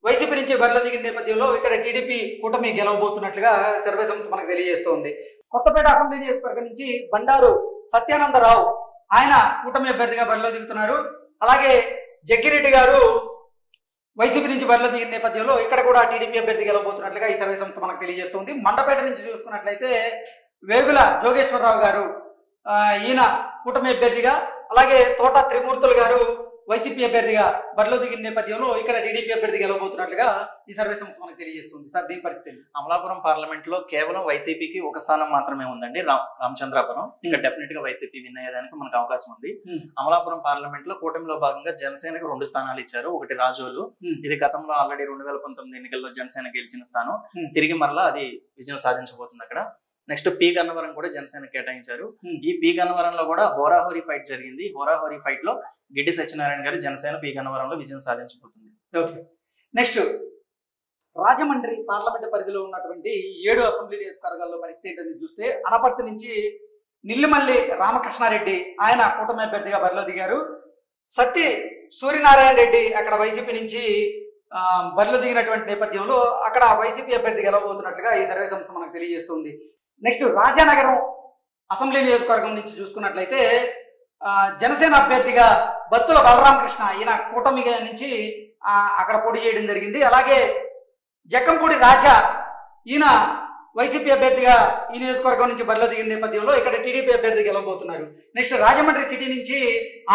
వైసీపీ నుంచి బరిలో దిగిన నేపథ్యంలో ఇక్కడ టీడీపీ కూటమి గెలవబోతున్నట్లుగా సర్వే సంస్థ మనకు తెలియజేస్తోంది. కొత్తపేట అసెంబ్లీ నియోజకవర్గం నుంచి బండారు సత్యానందరావు ఆయన కూటమి అభ్యర్థిగా బరిలో దిగుతున్నారు. అలాగే జగ్గిరెడ్డి గారు వైసీపీ నుంచి బరిలో దిగిన నేపథ్యంలో ఇక్కడ కూడా టీడీపీ అభ్యర్థి గెలవబోతున్నట్లుగా ఈ సర్వే సంస్థ మనకు తెలియజేస్తుంది. మండపేట నుంచి చూసుకున్నట్లయితే వేగుల జోగేశ్వరరావు గారు ఈయన కూటమి అభ్యర్థిగా, అలాగే తోట త్రిమూర్తులు గారు వైసీపీ అభ్యర్థిగా బరిలో దిగిన నేపథ్యంలో ఇక్కడ టీడీపీ అభ్యర్థి గెలవబోతున్నట్లుగా ఈ సర్వే సంస్థ మనకు తెలియజేస్తుంది. సార్ దీని పరిస్థితి? అమలాపురం పార్లమెంట్ లో కేవలం వైసీపీకి ఒక స్థానం మాత్రమే ఉందండి, రామచంద్రాపురం. ఇక్కడ డెఫినెట్ గా వైసీపీ విన్ అయ్యేదానికి మనకు అవకాశం ఉంది. అమలాపురం పార్లమెంట్ లో కూటమిలో భాగంగా జనసేనకు 2 స్థానాలు ఇచ్చారు. ఒకటి రాజోలు, ఇది గతంలో ఆల్రెడీ 2019 ఎన్నికల్లో జనసేన గెలిచిన స్థానం. తిరిగి మరలా అది విజయం సాధించబోతుంది అక్కడ. నెక్స్ట్ పి గన్నవరం కూడా జనసేన కేటాయించారు. ఈ పి గన్నవరంలో కూడా హోరాహోరీ ఫైట్ జరిగింది. హోరాహోరీ ఫైట్ లో గిడ్డి సత్యనారాయణ గారు జనసేన పి గన్నవరంలో విజయం సాధించబోతుంది. ఓకే, నెక్స్ట్ రాజమండ్రి పార్లమెంట్ పరిధిలో ఉన్నటువంటి 7 అసెంబ్లీ నియోజకవర్గాల్లో పరిస్థితి ఏంటని చూస్తే అనపర్తి నుంచి నిల్లిమల్లి రామకృష్ణారెడ్డి ఆయన కూటమి అభ్యర్థిగా బరిలో దిగారు. సత్తి సూర్యనారాయణ రెడ్డి అక్కడ వైసీపీ నుంచి బరిలో దిగినటువంటి నేపథ్యంలో అక్కడ వైసీపీ అభ్యర్థి గెలవబోతున్నట్లుగా ఈ సర్వే సంస్థ మనకు తెలియజేస్తుంది. నెక్స్ట్ రాజానగరం అసెంబ్లీ నియోజకవర్గం నుంచి చూసుకున్నట్లయితే జనసేన అభ్యర్థిగా బత్తుల బలరామకృష్ణ ఈయన కూటమి నుంచి అక్కడ పోటీ చేయడం జరిగింది. అలాగే జక్కంపూడి రాజా ఈయన వైసీపీ అభ్యర్థిగా ఈ నియోజకవర్గం నుంచి బరిలో దిగిన నేపథ్యంలో ఇక్కడ టీడీపీ అభ్యర్థి గెలవబోతున్నారు. నెక్స్ట్ రాజమండ్రి సిటీ నుంచి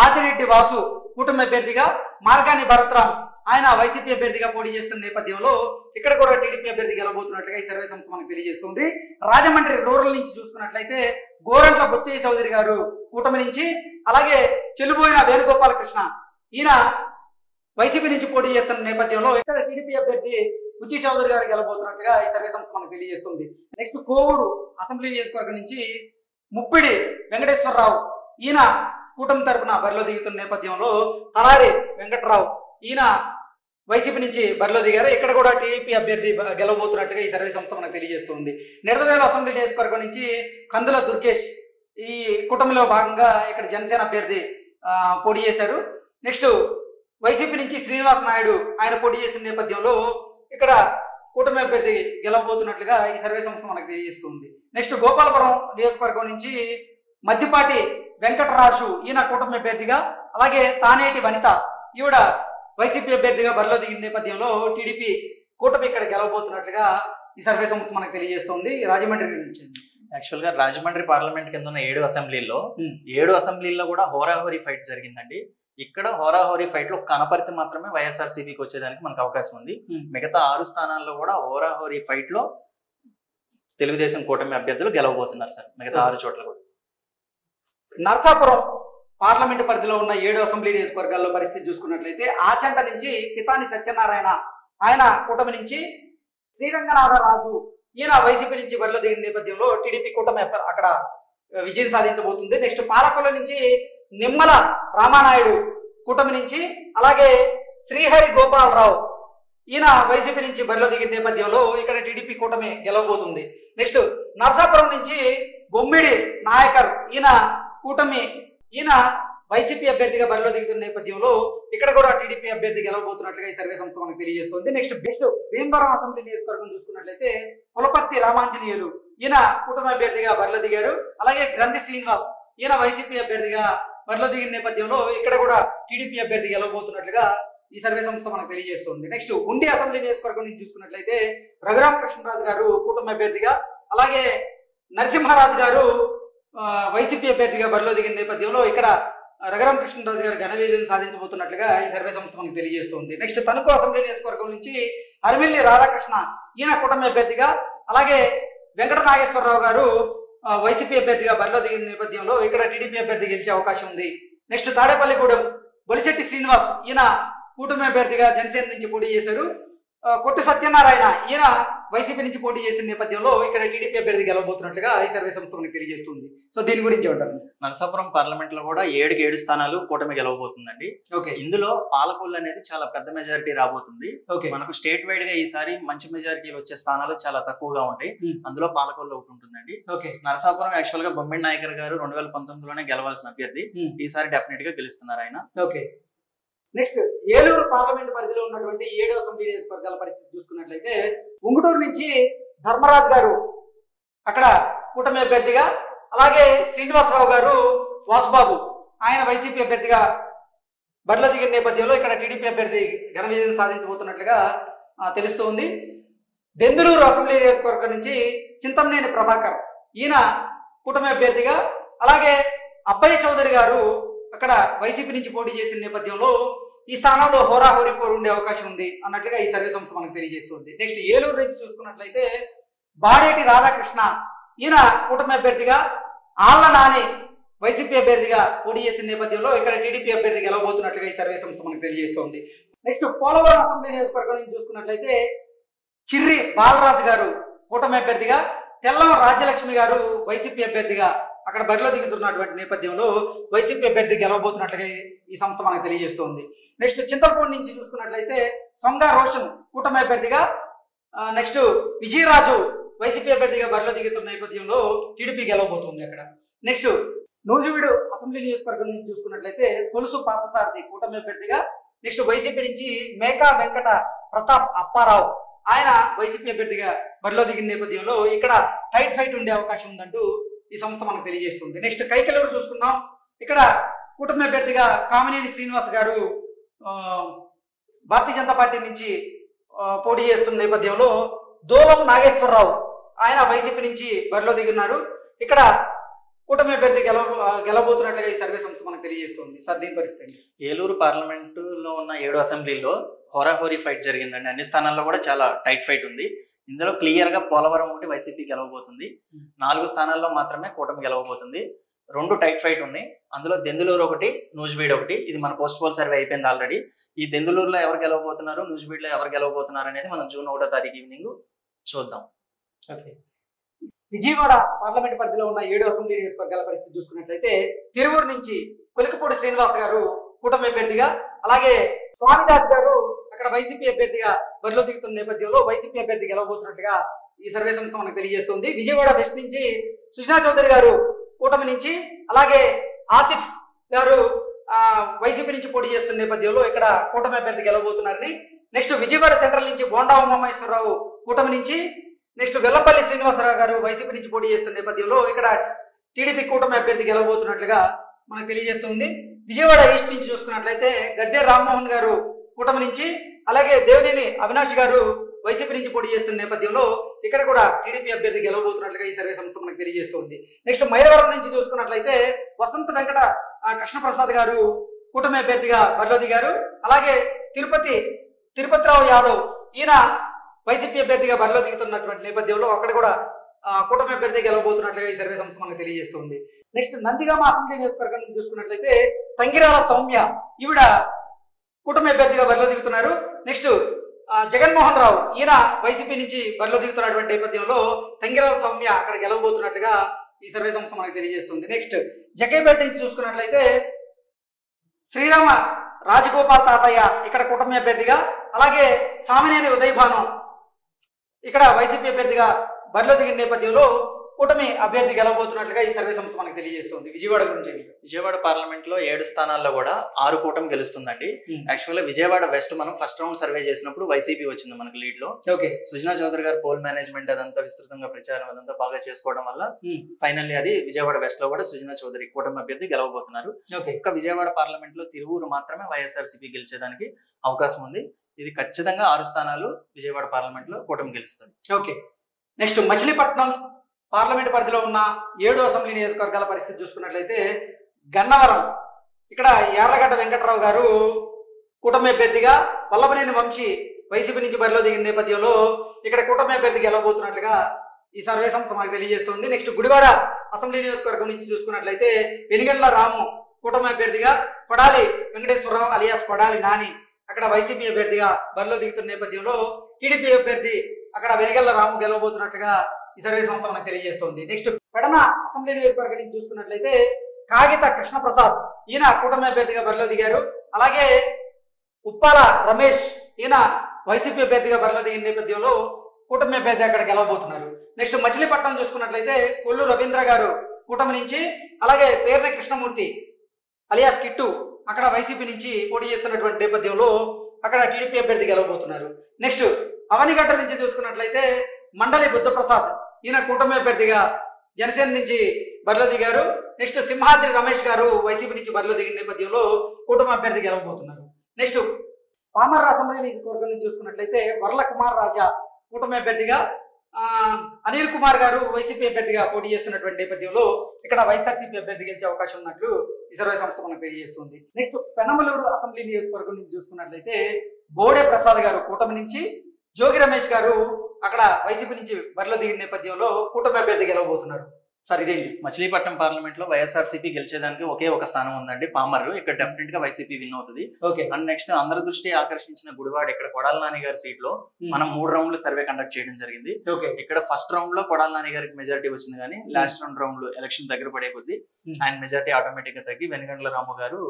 ఆదిరెడ్డి వాసు కూటమి అభ్యర్థిగా, మార్గాని భరత్రామ్ ఆయన వైసీపీ అభ్యర్థిగా పోటీ చేస్తున్న నేపథ్యంలో ఇక్కడ కూడా టీడీపీ అభ్యర్థి గెలవబోతున్నట్లుగా ఈ సర్వే సంస్థ మనకు తెలియజేస్తుంది. రాజమండ్రి రూరల్ నుంచి చూసుకున్నట్లయితే గోరంట్ల బొచ్చయ్య చౌదరి గారు కూటమి నుంచి, అలాగే చెల్లుబోయిన వేణుగోపాలకృష్ణ ఈయన వైసీపీ నుంచి పోటీ చేస్తున్న నేపథ్యంలో ఇక్కడ టీడీపీ అభ్యర్థి బుచ్చి చౌదరి గారు గెలవబోతున్నట్లుగా ఈ సర్వే సంస్థ మనకు తెలియజేస్తుంది. నెక్స్ట్ కోవూరు అసెంబ్లీ నియోజకవర్గం నుంచి ముప్పిడి వెంకటేశ్వరరావు ఈయన కూటమి తరపున బరిలో దిగుతున్న నేపథ్యంలో తలారి వెంకట్రావు ఈయన వైసీపీ నుంచి బరిలో దిగారు. ఇక్కడ కూడా టీడీపీ అభ్యర్థి గెలవబోతున్నట్టుగా ఈ సర్వే సంస్థ మనకు తెలియజేస్తుంది. నిడదవేలు అసెంబ్లీ నియోజకవర్గం నుంచి కందుల దుర్గేష్ ఈ కూటమిలో భాగంగా ఇక్కడ జనసేన అభ్యర్థి పోటీ చేశారు. నెక్స్ట్ వైసీపీ నుంచి శ్రీనివాస్ నాయుడు ఆయన పోటీ చేసిన నేపథ్యంలో ఇక్కడ కూటమి అభ్యర్థి గెలవబోతున్నట్లుగా ఈ సర్వే సంస్థ మనకు తెలియజేస్తుంది. నెక్స్ట్ గోపాలపురం నియోజకవర్గం నుంచి మద్దిపాటి వెంకటరాజు ఈయన కూటమి అభ్యర్థిగా, అలాగే తానేటి వనిత ఈవిడ వైసీపీ అభ్యర్థిగా బరిలో దిగిన నేపథ్యంలో టీడీపీ కూటమి ఇక్కడ గెలవబోతున్నట్లుగా ఈ సర్వే సంస్థ మనకు తెలియజేస్తుంది. రాజమండ్రి నుంచి యాక్చువల్ గా రాజమండ్రి పార్లమెంట్ కింద ఉన్న 7 అసెంబ్లీల్లో 7 అసెంబ్లీల్లో కూడా హోరాహోరీ ఫైట్ జరిగిందండి. ఇక్కడ హోరాహోరీ ఫైట్ లో కనపర్తి మాత్రమే వైఎస్ఆర్సీపీకి వచ్చేదానికి మనకు అవకాశం ఉంది. మిగతా 6 స్థానాల్లో కూడా హోరాహోరీ ఫైట్ లో తెలుగుదేశం కూటమి అభ్యర్థులు గెలవబోతున్నారు సార్. మిగతా 6 చోట్ల కూడా. నర్సాపురం పార్లమెంట్ పరిధిలో ఉన్న 7 అసెంబ్లీ నియోజకవర్గాల్లో పరిస్థితి చూసుకున్నట్లయితే ఆచంట నుంచి పితాని సత్యనారాయణ ఆయన కూటమి నుంచి, శ్రీరంగనాథరాజు ఈయన వైసీపీ నుంచి బరిలో దిగిన నేపథ్యంలో టీడీపీ కూటమి అక్కడ విజయం సాధించబోతుంది. నెక్స్ట్ పాలకొల్లు నుంచి నిమ్మల రామానాయుడు కూటమి నుంచి, అలాగే శ్రీహరి గోపాలరావు ఈయన వైసీపీ నుంచి బరిలో దిగిన నేపథ్యంలో ఇక్కడ టీడీపీ కూటమి గెలవబోతుంది. నెక్స్ట్ నర్సాపురం నుంచి బొమ్మిడి నాయకర్ ఈయన కూటమి ఈయన వైసీపీ అభ్యర్థిగా బరిలో దిగుతున్న నేపథ్యంలో ఇక్కడ కూడా టీడీపీ అభ్యర్థి గెలవబోతున్నట్లుగా ఈ సర్వే సంస్థ మనకు తెలియజేస్తుంది. నెక్స్ట్ భీమవరం అసెంబ్లీ నియోజకవర్గం చూసుకున్నట్లయితే పులపర్తి రామాంజనేయులు ఈయన కూటమి అభ్యర్థిగా బరిలో దిగారు. అలాగే గ్రంథి శ్రీనివాస్ ఈయన వైసీపీ అభ్యర్థిగా బరిలో దిగిన నేపథ్యంలో ఇక్కడ కూడా టీడీపీ అభ్యర్థి గెలవబోతున్నట్లుగా ఈ సర్వే సంస్థ మనకు తెలియజేస్తుంది. నెక్స్ట్ ఉండి అసెంబ్లీ నియోజకవర్గం నుంచి చూసుకున్నట్లయితే రఘురామకృష్ణరాజు గారు కూటమి అభ్యర్థిగా, అలాగే నరసింహరాజు గారు వైసీపీ అభ్యర్థిగా బరిలో దిగిన నేపథ్యంలో ఇక్కడ రఘురామకృష్ణరాజు గారు ఘన విజయం సాధించబోతున్నట్లుగా ఈ సర్వే సంస్థ మనకు తెలియజేస్తుంది. నెక్స్ట్ తణుకు అసెంబ్లీ నియోజకవర్గం నుంచి అరిమిల్లి రాధాకృష్ణ ఈయన కూటమి అభ్యర్థిగా, అలాగే వెంకట నాగేశ్వరరావు గారు వైసీపీ అభ్యర్థిగా బరిలో దిగిన నేపథ్యంలో ఇక్కడ టీడీపీ అభ్యర్థి గెలిచే అవకాశం ఉంది. నెక్స్ట్ తాడేపల్లిగూడెం బొలిశెట్టి శ్రీనివాస్ ఈయన కూటమి అభ్యర్థిగా జనసేన నుంచి పోటీ చేశారు. కొట్టు సత్యనారాయణ ఈయన వైసీపీ నుంచి పోటీ చేసిన నేపథ్యంలో ఇక్కడ టీడీపీ అభ్యర్థి గెలవబోతున్నట్లుగా ఈ సర్వే సంస్థ మనకు తెలియజేస్తుంది. సో దీని గురించి ఉంటారు. నరసాపురం పార్లమెంట్ లో కూడా 7 స్థానాలు కూటమి గెలవబోతుందండి. ఓకే, ఇందులో పాలకొల్లు అనేది చాలా పెద్ద మెజారిటీ రాబోతుంది. ఓకే, మనకు స్టేట్ వైడ్ గా ఈసారి మంచి మెజారిటీలు వచ్చే స్థానాలు చాలా తక్కువగా ఉంటాయి. అందులో పాలకొల్లు ఒకటి ఉంటుందండి. ఓకే, నరసాపురం యాక్చువల్ గా బొమ్మిడి నాయకర్ గారు 2019లోనే గెలవాల్సిన అభ్యర్థి. ఈసారి డెఫినెట్ గా గెలుస్తున్నారు ఆయన. ఓకే, నెక్స్ట్ ఏలూరు పార్లమెంట్ పరిధిలో ఉన్నటువంటి 7 అసెంబ్లీ నియోజకవర్గాల పరిస్థితి చూసుకున్నట్లయితే ఉంగుటూరు నుంచి ధర్మరాజు గారు అక్కడ కూటమి అభ్యర్థిగా, అలాగే శ్రీనివాసరావు గారు వాసుబాబు ఆయన వైసీపీ అభ్యర్థిగా బరిలో దిగిన నేపథ్యంలో ఇక్కడ టీడీపీ అభ్యర్థి ఘన విజయం సాధించబోతున్నట్లుగా తెలుస్తోంది. దెందులూరు అసెంబ్లీ నియోజకవర్గం నుంచి చింతమనేని ప్రభాకర్ ఈయన కూటమి అభ్యర్థిగా, అలాగే అబ్బయ్య చౌదరి గారు అక్కడ వైసీపీ నుంచి పోటీ చేసిన నేపథ్యంలో ఈ స్థానంలో హోరాహోరీ పోరు ఉండే అవకాశం ఉంది అన్నట్లుగా ఈ సర్వే సంస్థ మనకు తెలియజేస్తుంది. నెక్స్ట్ ఏలూరు నుంచి చూసుకున్నట్లయితే బాడేటి రాధాకృష్ణ ఈయన కూటమి అభ్యర్థిగా, ఆళ్ల నాని వైసీపీ అభ్యర్థిగా పోటీ చేసిన నేపథ్యంలో ఇక్కడ టీడీపీ అభ్యర్థి గెలవబోతున్నట్లుగా ఈ సర్వే సంస్థ మనకు తెలియజేస్తోంది. నెక్స్ట్ పోలవరం అసెంబ్లీ నియోజకవర్గం నుంచి చూసుకున్నట్లయితే చిర్రి బాలరాజు గారు కూటమి అభ్యర్థిగా, తెల్లం రాజ్యలక్ష్మి గారు వైసీపీ అభ్యర్థిగా అక్కడ బరిలో దిగుతున్నటువంటి నేపథ్యంలో వైసీపీ అభ్యర్థి గెలవబోతున్నట్లుగా ఈ సంస్థ మనకు తెలియజేస్తోంది. నెక్స్ట్ చింతలపూడి నుంచి చూసుకున్నట్లయితే సొంగ రోషన్ కూటమి అభ్యర్థిగా, నెక్స్ట్ విజయరాజు వైసీపీ అభ్యర్థిగా బరిలో దిగుతున్న నేపథ్యంలో టీడీపీ గెలవబోతుంది అక్కడ. నెక్స్ట్ నూజివీడు అసెంబ్లీ నియోజకవర్గం నుంచి చూసుకున్నట్లయితే కొలుసు పార్థసారథి కూటమి అభ్యర్థిగా, నెక్స్ట్ వైసీపీ నుంచి మేకా వెంకట ప్రతాప్ అప్పారావు ఆయన వైసీపీ అభ్యర్థిగా బరిలో దిగిన నేపథ్యంలో ఇక్కడ టైట్ ఫైట్ ఉండే అవకాశం ఉందంటూ ఈ సంస్థ మనకు తెలియజేస్తుంది. నెక్స్ట్ కైకలూరు చూసుకున్నాం. ఇక్కడ కూటమి అభ్యర్థిగా కామినేని శ్రీనివాస్ గారు భారతీయ జనతా పార్టీ నుంచి పోటీ చేస్తున్న నేపథ్యంలో దోలం నాగేశ్వరరావు ఆయన వైసీపీ నుంచి బరిలో దిగున్నారు. ఇక్కడ కూటమి అభ్యర్థి గెలవబోతున్నట్లుగా ఈ సర్వే సంస్థ మనకు తెలియజేస్తుంది. సార్ దీని పరిస్థితి ఏలూరు పార్లమెంటులో ఉన్న 7 అసెంబ్లీలో హోరాహోరీ ఫైట్ జరిగిందండి. అన్ని స్థానాల్లో కూడా చాలా టైట్ ఫైట్ ఉంది. ఇందులో క్లియర్ గా పోలవరం ఒకటి వైసీపీ గెలవబోతుంది. 4 స్థానాల్లో మాత్రమే కూటమి గెలవబోతుంది. 2 టైట్ ఫైట్ ఉన్నాయి. అందులో దెందులూరు ఒకటి, నూజివీడు ఒకటి. ఇది మన పోస్ట్ పోల్ సర్వే అయిపోయింది ఆల్రెడీ. ఈ దెందులూరులో ఎవరు గెలవబోతున్నారు, నూజివీడులో ఎవరు గెలవబోతున్నారు అనేది మనం జూన్ 1వ తారీఖు ఈవినింగ్ చూద్దాం. ఓకే. విజయవాడ పార్లమెంట్ పరిధిలో ఉన్న 7 అసెంబ్లీ నియోజకవర్గాల పరిస్థితి చూసుకున్నట్లయితే తిరువూరు నుంచి కొలికపూడి శ్రీనివాస్ గారు కూటమి అభ్యర్థిగా, అలాగే స్వామిదాస్ గారు అక్కడ వైసీపీ అభ్యర్థిగా బరిలో దిగుతున్న నేపథ్యంలో వైసీపీ అభ్యర్థి గెలవబోతున్నట్లుగా ఈ సర్వే సంస్థ మనకు తెలియజేస్తుంది. విజయవాడ వెస్ట్ నుంచి సుజనా చౌదరి గారు కూటమి నుంచి, అలాగే ఆసిఫ్ గారు వైసీపీ నుంచి పోటీ చేస్తున్న నేపథ్యంలో ఇక్కడ కూటమి అభ్యర్థి గెలవబోతున్నారని. నెక్స్ట్ విజయవాడ సెంట్రల్ నుంచి బోండా ఉమామహేశ్వరరావు కూటమి నుంచి, నెక్స్ట్ వెల్లంపల్లి శ్రీనివాసరావు గారు వైసీపీ నుంచి పోటీ చేస్తున్న నేపథ్యంలో ఇక్కడ టీడీపీ కూటమి అభ్యర్థి గెలవబోతున్నట్లుగా మనకు తెలియజేస్తుంది. విజయవాడ ఈస్ట్ నుంచి చూసుకున్నట్లయితే గద్దె రామ్మోహన్ గారు కూటమి నుంచి, అలాగే దేవినేని అవినాష్ గారు వైసీపీ నుంచి పోటీ చేస్తున్న నేపథ్యంలో ఇక్కడ కూడా టీడీపీ అభ్యర్థి గెలవబోతున్నట్లుగా ఈ సర్వే సంస్థ మనకు తెలియజేస్తుంది. నెక్స్ట్ మైలవరం నుంచి చూసుకున్నట్లయితే వసంత వెంకట కృష్ణప్రసాద్ గారు కూటమి అభ్యర్థిగా బరిలో దిగారు. అలాగే తిరుపతిరావు యాదవ్ ఈయన వైసీపీ అభ్యర్థిగా బరిలో దిగుతున్నటువంటి నేపథ్యంలో అక్కడ కూడా కూటమి అభ్యర్థి గెలవబోతున్నట్లుగా ఈ సర్వే సంస్థ మనకు తెలియజేస్తుంది. నెక్స్ట్ నందిగామ అసెంబ్లీ నియోజకవర్గం నుంచి చూసుకున్నట్లయితే తంగిరాల సౌమ్య ఈవిడ కూటమి అభ్యర్థిగా బరిలో దిగుతున్నారు. నెక్స్ట్ జగన్మోహన్ రావు ఈయన వైసీపీ నుంచి బరిలో దిగుతున్నటువంటి నేపథ్యంలో తంగిరాల సౌమ్య అక్కడ గెలవబోతున్నట్లుగా ఈ సర్వే సంస్థ మనకు తెలియజేస్తుంది. నెక్స్ట్ జగ్గైపేట నుంచి చూసుకున్నట్లయితే శ్రీరామ రాజగోపాల్ తాతయ్య ఇక్కడ కూటమి అభ్యర్థిగా, అలాగే సామినేని ఉదయభాను ఇక్కడ వైసీపీ అభ్యర్థిగా బరిలో దిగిన నేపథ్యంలో కూటమి అభ్యర్థి గెలవబోతున్నట్లుగా ఈ సర్వే సంస్థ మనకు తెలియజేస్తుంది. విజయవాడ గురించి విజయవాడ పార్లమెంట్ లో 7 స్థానాల్లో కూడా 6 కూటమి గెలుస్తుందండి. యాక్చువల్గా విజయవాడ వెస్ట్ మనం ఫస్ట్ రౌండ్ సర్వే చేసినప్పుడు వైసీపీ వచ్చింది మనకు లీడ్ లో. ఓకే. సుజనా చౌదరి గారు పోల్ మేనేజ్మెంట్ అదంతా విస్తృతంగా ప్రచారం అదంతా బాగా చేసుకోవడం వల్ల ఫైనల్లీ అది విజయవాడ వెస్ట్ లో కూడా సుజనా చౌదరి కూటమి అభ్యర్థి గెలవబోతున్నారు. ఒక్క విజయవాడ పార్లమెంట్ లో తిరువూరు మాత్రమే వైఎస్ఆర్సీపీ గెలిచేదానికి అవకాశం ఉంది. ఇది ఖచ్చితంగా 6 స్థానాలు విజయవాడ పార్లమెంట్ లో కూటమి గెలుస్తుంది. ఓకే. నెక్స్ట్ మచిలీపట్నం పార్లమెంట్ పరిధిలో ఉన్న 7 అసెంబ్లీ నియోజకవర్గాల పరిస్థితి చూసుకున్నట్లయితే గన్నవరం ఇక్కడ యార్లగడ్డ వెంకటరావు గారు కూటమి అభ్యర్థిగా, వల్లభనేని వంశీ వైసీపీ నుంచి బరిలో దిగిన నేపథ్యంలో ఇక్కడ కూటమి అభ్యర్థి గెలవబోతున్నట్లుగా ఈ సర్వే సంస్థ మనకు తెలియజేస్తుంది. నెక్స్ట్ గుడివాడ అసెంబ్లీ నియోజకవర్గం నుంచి చూసుకున్నట్లయితే వెనిగండ్ల రాము కూటమి అభ్యర్థిగా, కొడాలి వెంకటేశ్వరరావు అలియాస్ కొడాలి నాని అక్కడ వైసీపీ అభ్యర్థిగా బరిలో దిగుతున్న నేపథ్యంలో టీడీపీ అభ్యర్థి అక్కడ వెనిగండ్ల రాము గెలవబోతున్నట్లుగా ఈ సర్వే సంస్థ మనకు తెలియజేస్తుంది. నెక్స్ట్ పెడన అసెంబ్లీ నియోజకవర్గం నుంచి చూసుకున్నట్లయితే కాగిత కృష్ణప్రసాద్ ఈయన కూటమి అభ్యర్థిగా బరిలో దిగారు. అలాగే ఉప్పాల రమేష్ ఈయన వైసీపీ అభ్యర్థిగా బరిలో దిగిన నేపథ్యంలో కూటమి అభ్యర్థి అక్కడ గెలవబోతున్నారు. నెక్స్ట్ మచిలీపట్నం చూసుకున్నట్లయితే కొల్లు రవీంద్ర గారు కూటమి నుంచి, అలాగే పేర్న కృష్ణమూర్తి అలియాస్ కిట్టు అక్కడ వైసీపీ నుంచి పోటీ చేస్తున్నటువంటి నేపథ్యంలో అక్కడ టీడీపీ అభ్యర్థి గెలవబోతున్నారు. నెక్స్ట్ అవనిగడ్డ నుంచి చూసుకున్నట్లయితే మండలి బుద్ధప్రసాద్ ఈయన కూటమి అభ్యర్థిగా జనసేన నుంచి బరిలో దిగారు. నెక్స్ట్ సింహాద్రి రమేష్ గారు వైసీపీ నుంచి బరిలో దిగిన నేపథ్యంలో కూటమి అభ్యర్థి గెలవబోతున్నారు. నెక్స్ట్ పామర్ అసెంబ్లీ నియోజకవర్గం నుంచి చూసుకున్నట్లయితే వర్ల కుమార్ రాజా కూటమి అభ్యర్థిగా, అనిల్ కుమార్ గారు వైసీపీ అభ్యర్థిగా పోటీ చేస్తున్నటువంటి నేపథ్యంలో ఇక్కడ వైఎస్ఆర్సీపీ అభ్యర్థి గెలిచే అవకాశం ఉన్నట్లు ఈ సర్వే సంస్థ మనకు తెలియజేస్తుంది. నెక్స్ట్ పెనమలూరు అసెంబ్లీ నియోజకవర్గం నుంచి చూసుకున్నట్లయితే బోడే ప్రసాద్ గారు కూటమి నుంచి, జోగి రమేష్ గారు అక్కడ వైసీపీ నుంచి బరిలో దిగిన నేపథ్యంలో కూటమి అభ్యర్థి గెలవబోతున్నారు. సార్ ఇదేంటి? మచిలీపట్నం పార్లమెంట్ లో వైఎస్ఆర్సీపీ గెలిచేదానికి ఒకే ఒక స్థానం ఉందండి, పామర్రు. ఇక్కడ డెఫినెట్ గా వైసీపీ విన్ అవుతుంది. ఓకే. అండ్ నెక్స్ట్ అందరి దృష్టి ఆకర్షించిన గుడివాడ, ఇక్కడ కొడాల నాని గారి సీట్ లో మనం 3 రౌండ్లు సర్వే కండక్ట్ చేయడం జరిగింది. ఓకే. ఇక్కడ ఫస్ట్ రౌండ్ లో కొడాల నాని గారికి మెజారిటీ వచ్చింది, కానీ లాస్ట్ 2 రౌండ్లు ఎలక్షన్ దగ్గర పడే కొద్దీ ఆయన మెజారిటీ ఆటోమేటిక్ గా తగ్గి వెనుగండ్ల రాము గారు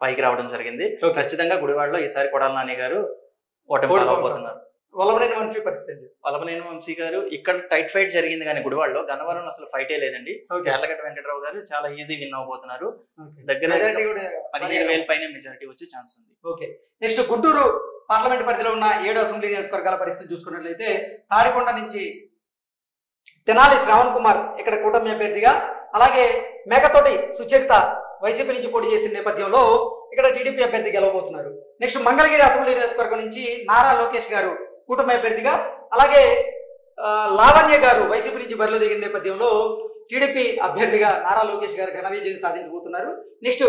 పైకి రావడం జరిగింది. ఖచ్చితంగా గుడివాడలో ఈసారి కొడాల నాని గారు ఓటమి పాలవబోతున్నారు. వల్లభనేని వంశీ పరిస్థితి. వల్లభనేని వంశీ గారు ఇక్కడ టైట్ ఫైట్ జరిగింది, కానీ గుడివాడలో గన్నవరం అసలు ఫైటే లేదండి. యార్లగడ్డ వెంకటరావు గారు చాలా ఈజీ విన్ అవబోతున్నారు. దగ్గర 15,000 పైన మెజారిటీ వచ్చే ఛాన్స్ ఉంది. ఓకే. నెక్స్ట్ గుంటూరు పార్లమెంట్ పరిధిలో ఉన్న 7 అసెంబ్లీ నియోజకవర్గాల పరిస్థితి చూసుకున్నట్లయితే తాడికొండ నుంచి తెనాలి శ్రావణ్ కుమార్ ఇక్కడ కూటమి అభ్యర్థిగా, అలాగే మేకతోటి సుచరిత వైసీపీ నుంచి పోటీ చేసిన నేపథ్యంలో ఇక్కడ టీడీపీ అభ్యర్థి గెలవబోతున్నారు. నెక్స్ట్ మంగళగిరి అసెంబ్లీ నియోజకవర్గం నుంచి నారా లోకేష్ గారు కూటమి అభ్యర్థిగా, అలాగే లావణ్య గారు వైసీపీ నుంచి బరిలో దిగిన నేపథ్యంలో టీడీపీ అభ్యర్థిగా నారా లోకేష్ గారు ఘన విజయం సాధించబోతున్నారు. నెక్స్ట్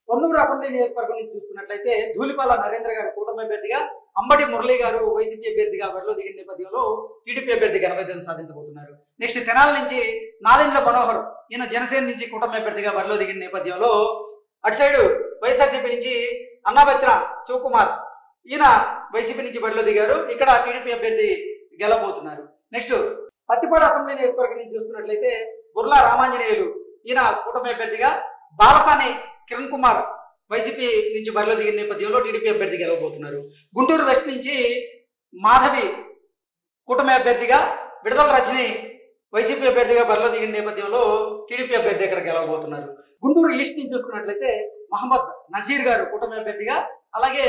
పొన్నూరు అసెంబ్లీ నియోజకవర్గం నుంచి చూసుకున్నట్లయితే ధూళిపాల నరేంద్ర గారు కూటమి అభ్యర్థిగా, అంబటి మురళి గారు వైసీపీ అభ్యర్థిగా బరిలో దిగిన నేపథ్యంలో టీడీపీ అభ్యర్థి ఘన విజయం సాధించబోతున్నారు. నెక్స్ట్ తెనాలి నుంచి నాదెండ్ల మనోహర్, ఈయన జనసేన నుంచి కూటమి అభ్యర్థిగా బరిలో దిగిన నేపథ్యంలో అటు సైడ్ వైఎస్ఆర్సీపీ నుంచి అన్నాబత్తిన శివకుమార్, ఈయన వైసీపీ నుంచి బరిలో దిగారు. ఇక్కడ టీడీపీ అభ్యర్థి గెలవబోతున్నారు. నెక్స్ట్ పత్తిపాడు అసెంబ్లీ నియోజకవర్గం నుంచి చూసుకున్నట్లయితే బుర్లా రామాంజనేయులు, ఈయన కూటమి అభ్యర్థిగా, బాలసాని కిరణ్ కుమార్ వైసీపీ నుంచి బరిలో దిగిన నేపథ్యంలో టీడీపీ అభ్యర్థి గెలవబోతున్నారు. గుంటూరు వెస్ట్ నుంచి మాధవి కూటమి అభ్యర్థిగా, విడుదల రజని వైసీపీ అభ్యర్థిగా బరిలో దిగిన నేపథ్యంలో టీడీపీ అభ్యర్థి ఇక్కడ గెలవబోతున్నారు. గుంటూరు ఈస్ట్ నుంచి చూసుకున్నట్లయితే మహమ్మద్ నజీర్ గారు కూటమి అభ్యర్థిగా, అలాగే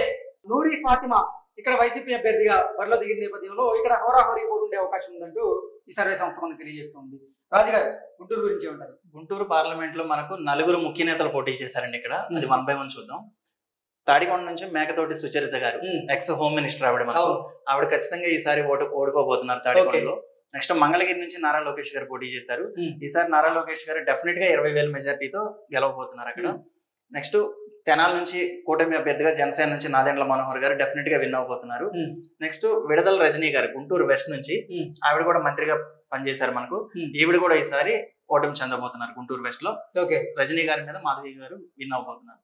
నూరి ఫాతిమా ఇక్కడ వైసీపీ అభ్యర్థిగా బరిలో దిగిన నేపథ్యంలో ఇక్కడ హోరాహోరీ పోరు ఉండే అవకాశం ఉందంటూ ఈ సర్వే సంస్థ మనకు తెలియజేస్తుంది. రాజుగారు గుంటూరు గురించి ఏమంటారు? గుంటూరు పార్లమెంట్ లో మనకు 4 ముఖ్య నేతలు పోటీ చేశారండి. ఇక్కడ అది 1 by 1 చూద్దాం. తాడికొండ నుంచి మేకతోటి సుచరిత గారు, ఎక్స్ హోమ్ మినిస్టర్ ఆవిడ, ఆవిడ ఖచ్చితంగా ఈసారి ఓడిపోబోతున్నారు తాడికొండలో. నెక్స్ట్ మంగళగిరి నుంచి నారా లోకేష్ గారు పోటీ చేశారు. ఈసారి నారా లోకేష్ గారు డెఫినెట్ గా 20,000 మెజార్టీతో గెలవబోతున్నారు అక్కడ. నెక్స్ట్ తెనాలి నుంచి కూటమి అభ్యర్థిగా జనసేన నుంచి నాదెండ్ల మనోహర్ గారు డెఫినెట్ గా విన్ అవబోతున్నారు. నెక్స్ట్ విడుదల రజనీ గారు గుంటూరు వెస్ట్ నుంచి, ఆవిడ కూడా మంత్రిగా పనిచేశారు మనకు. ఈవిడ కూడా ఈసారి ఓటమి చెందబోతున్నారు గుంటూరు వెస్ట్ లో. రజనీ గారి మీద మాధవి గారు విన్ అవబోతున్నారు.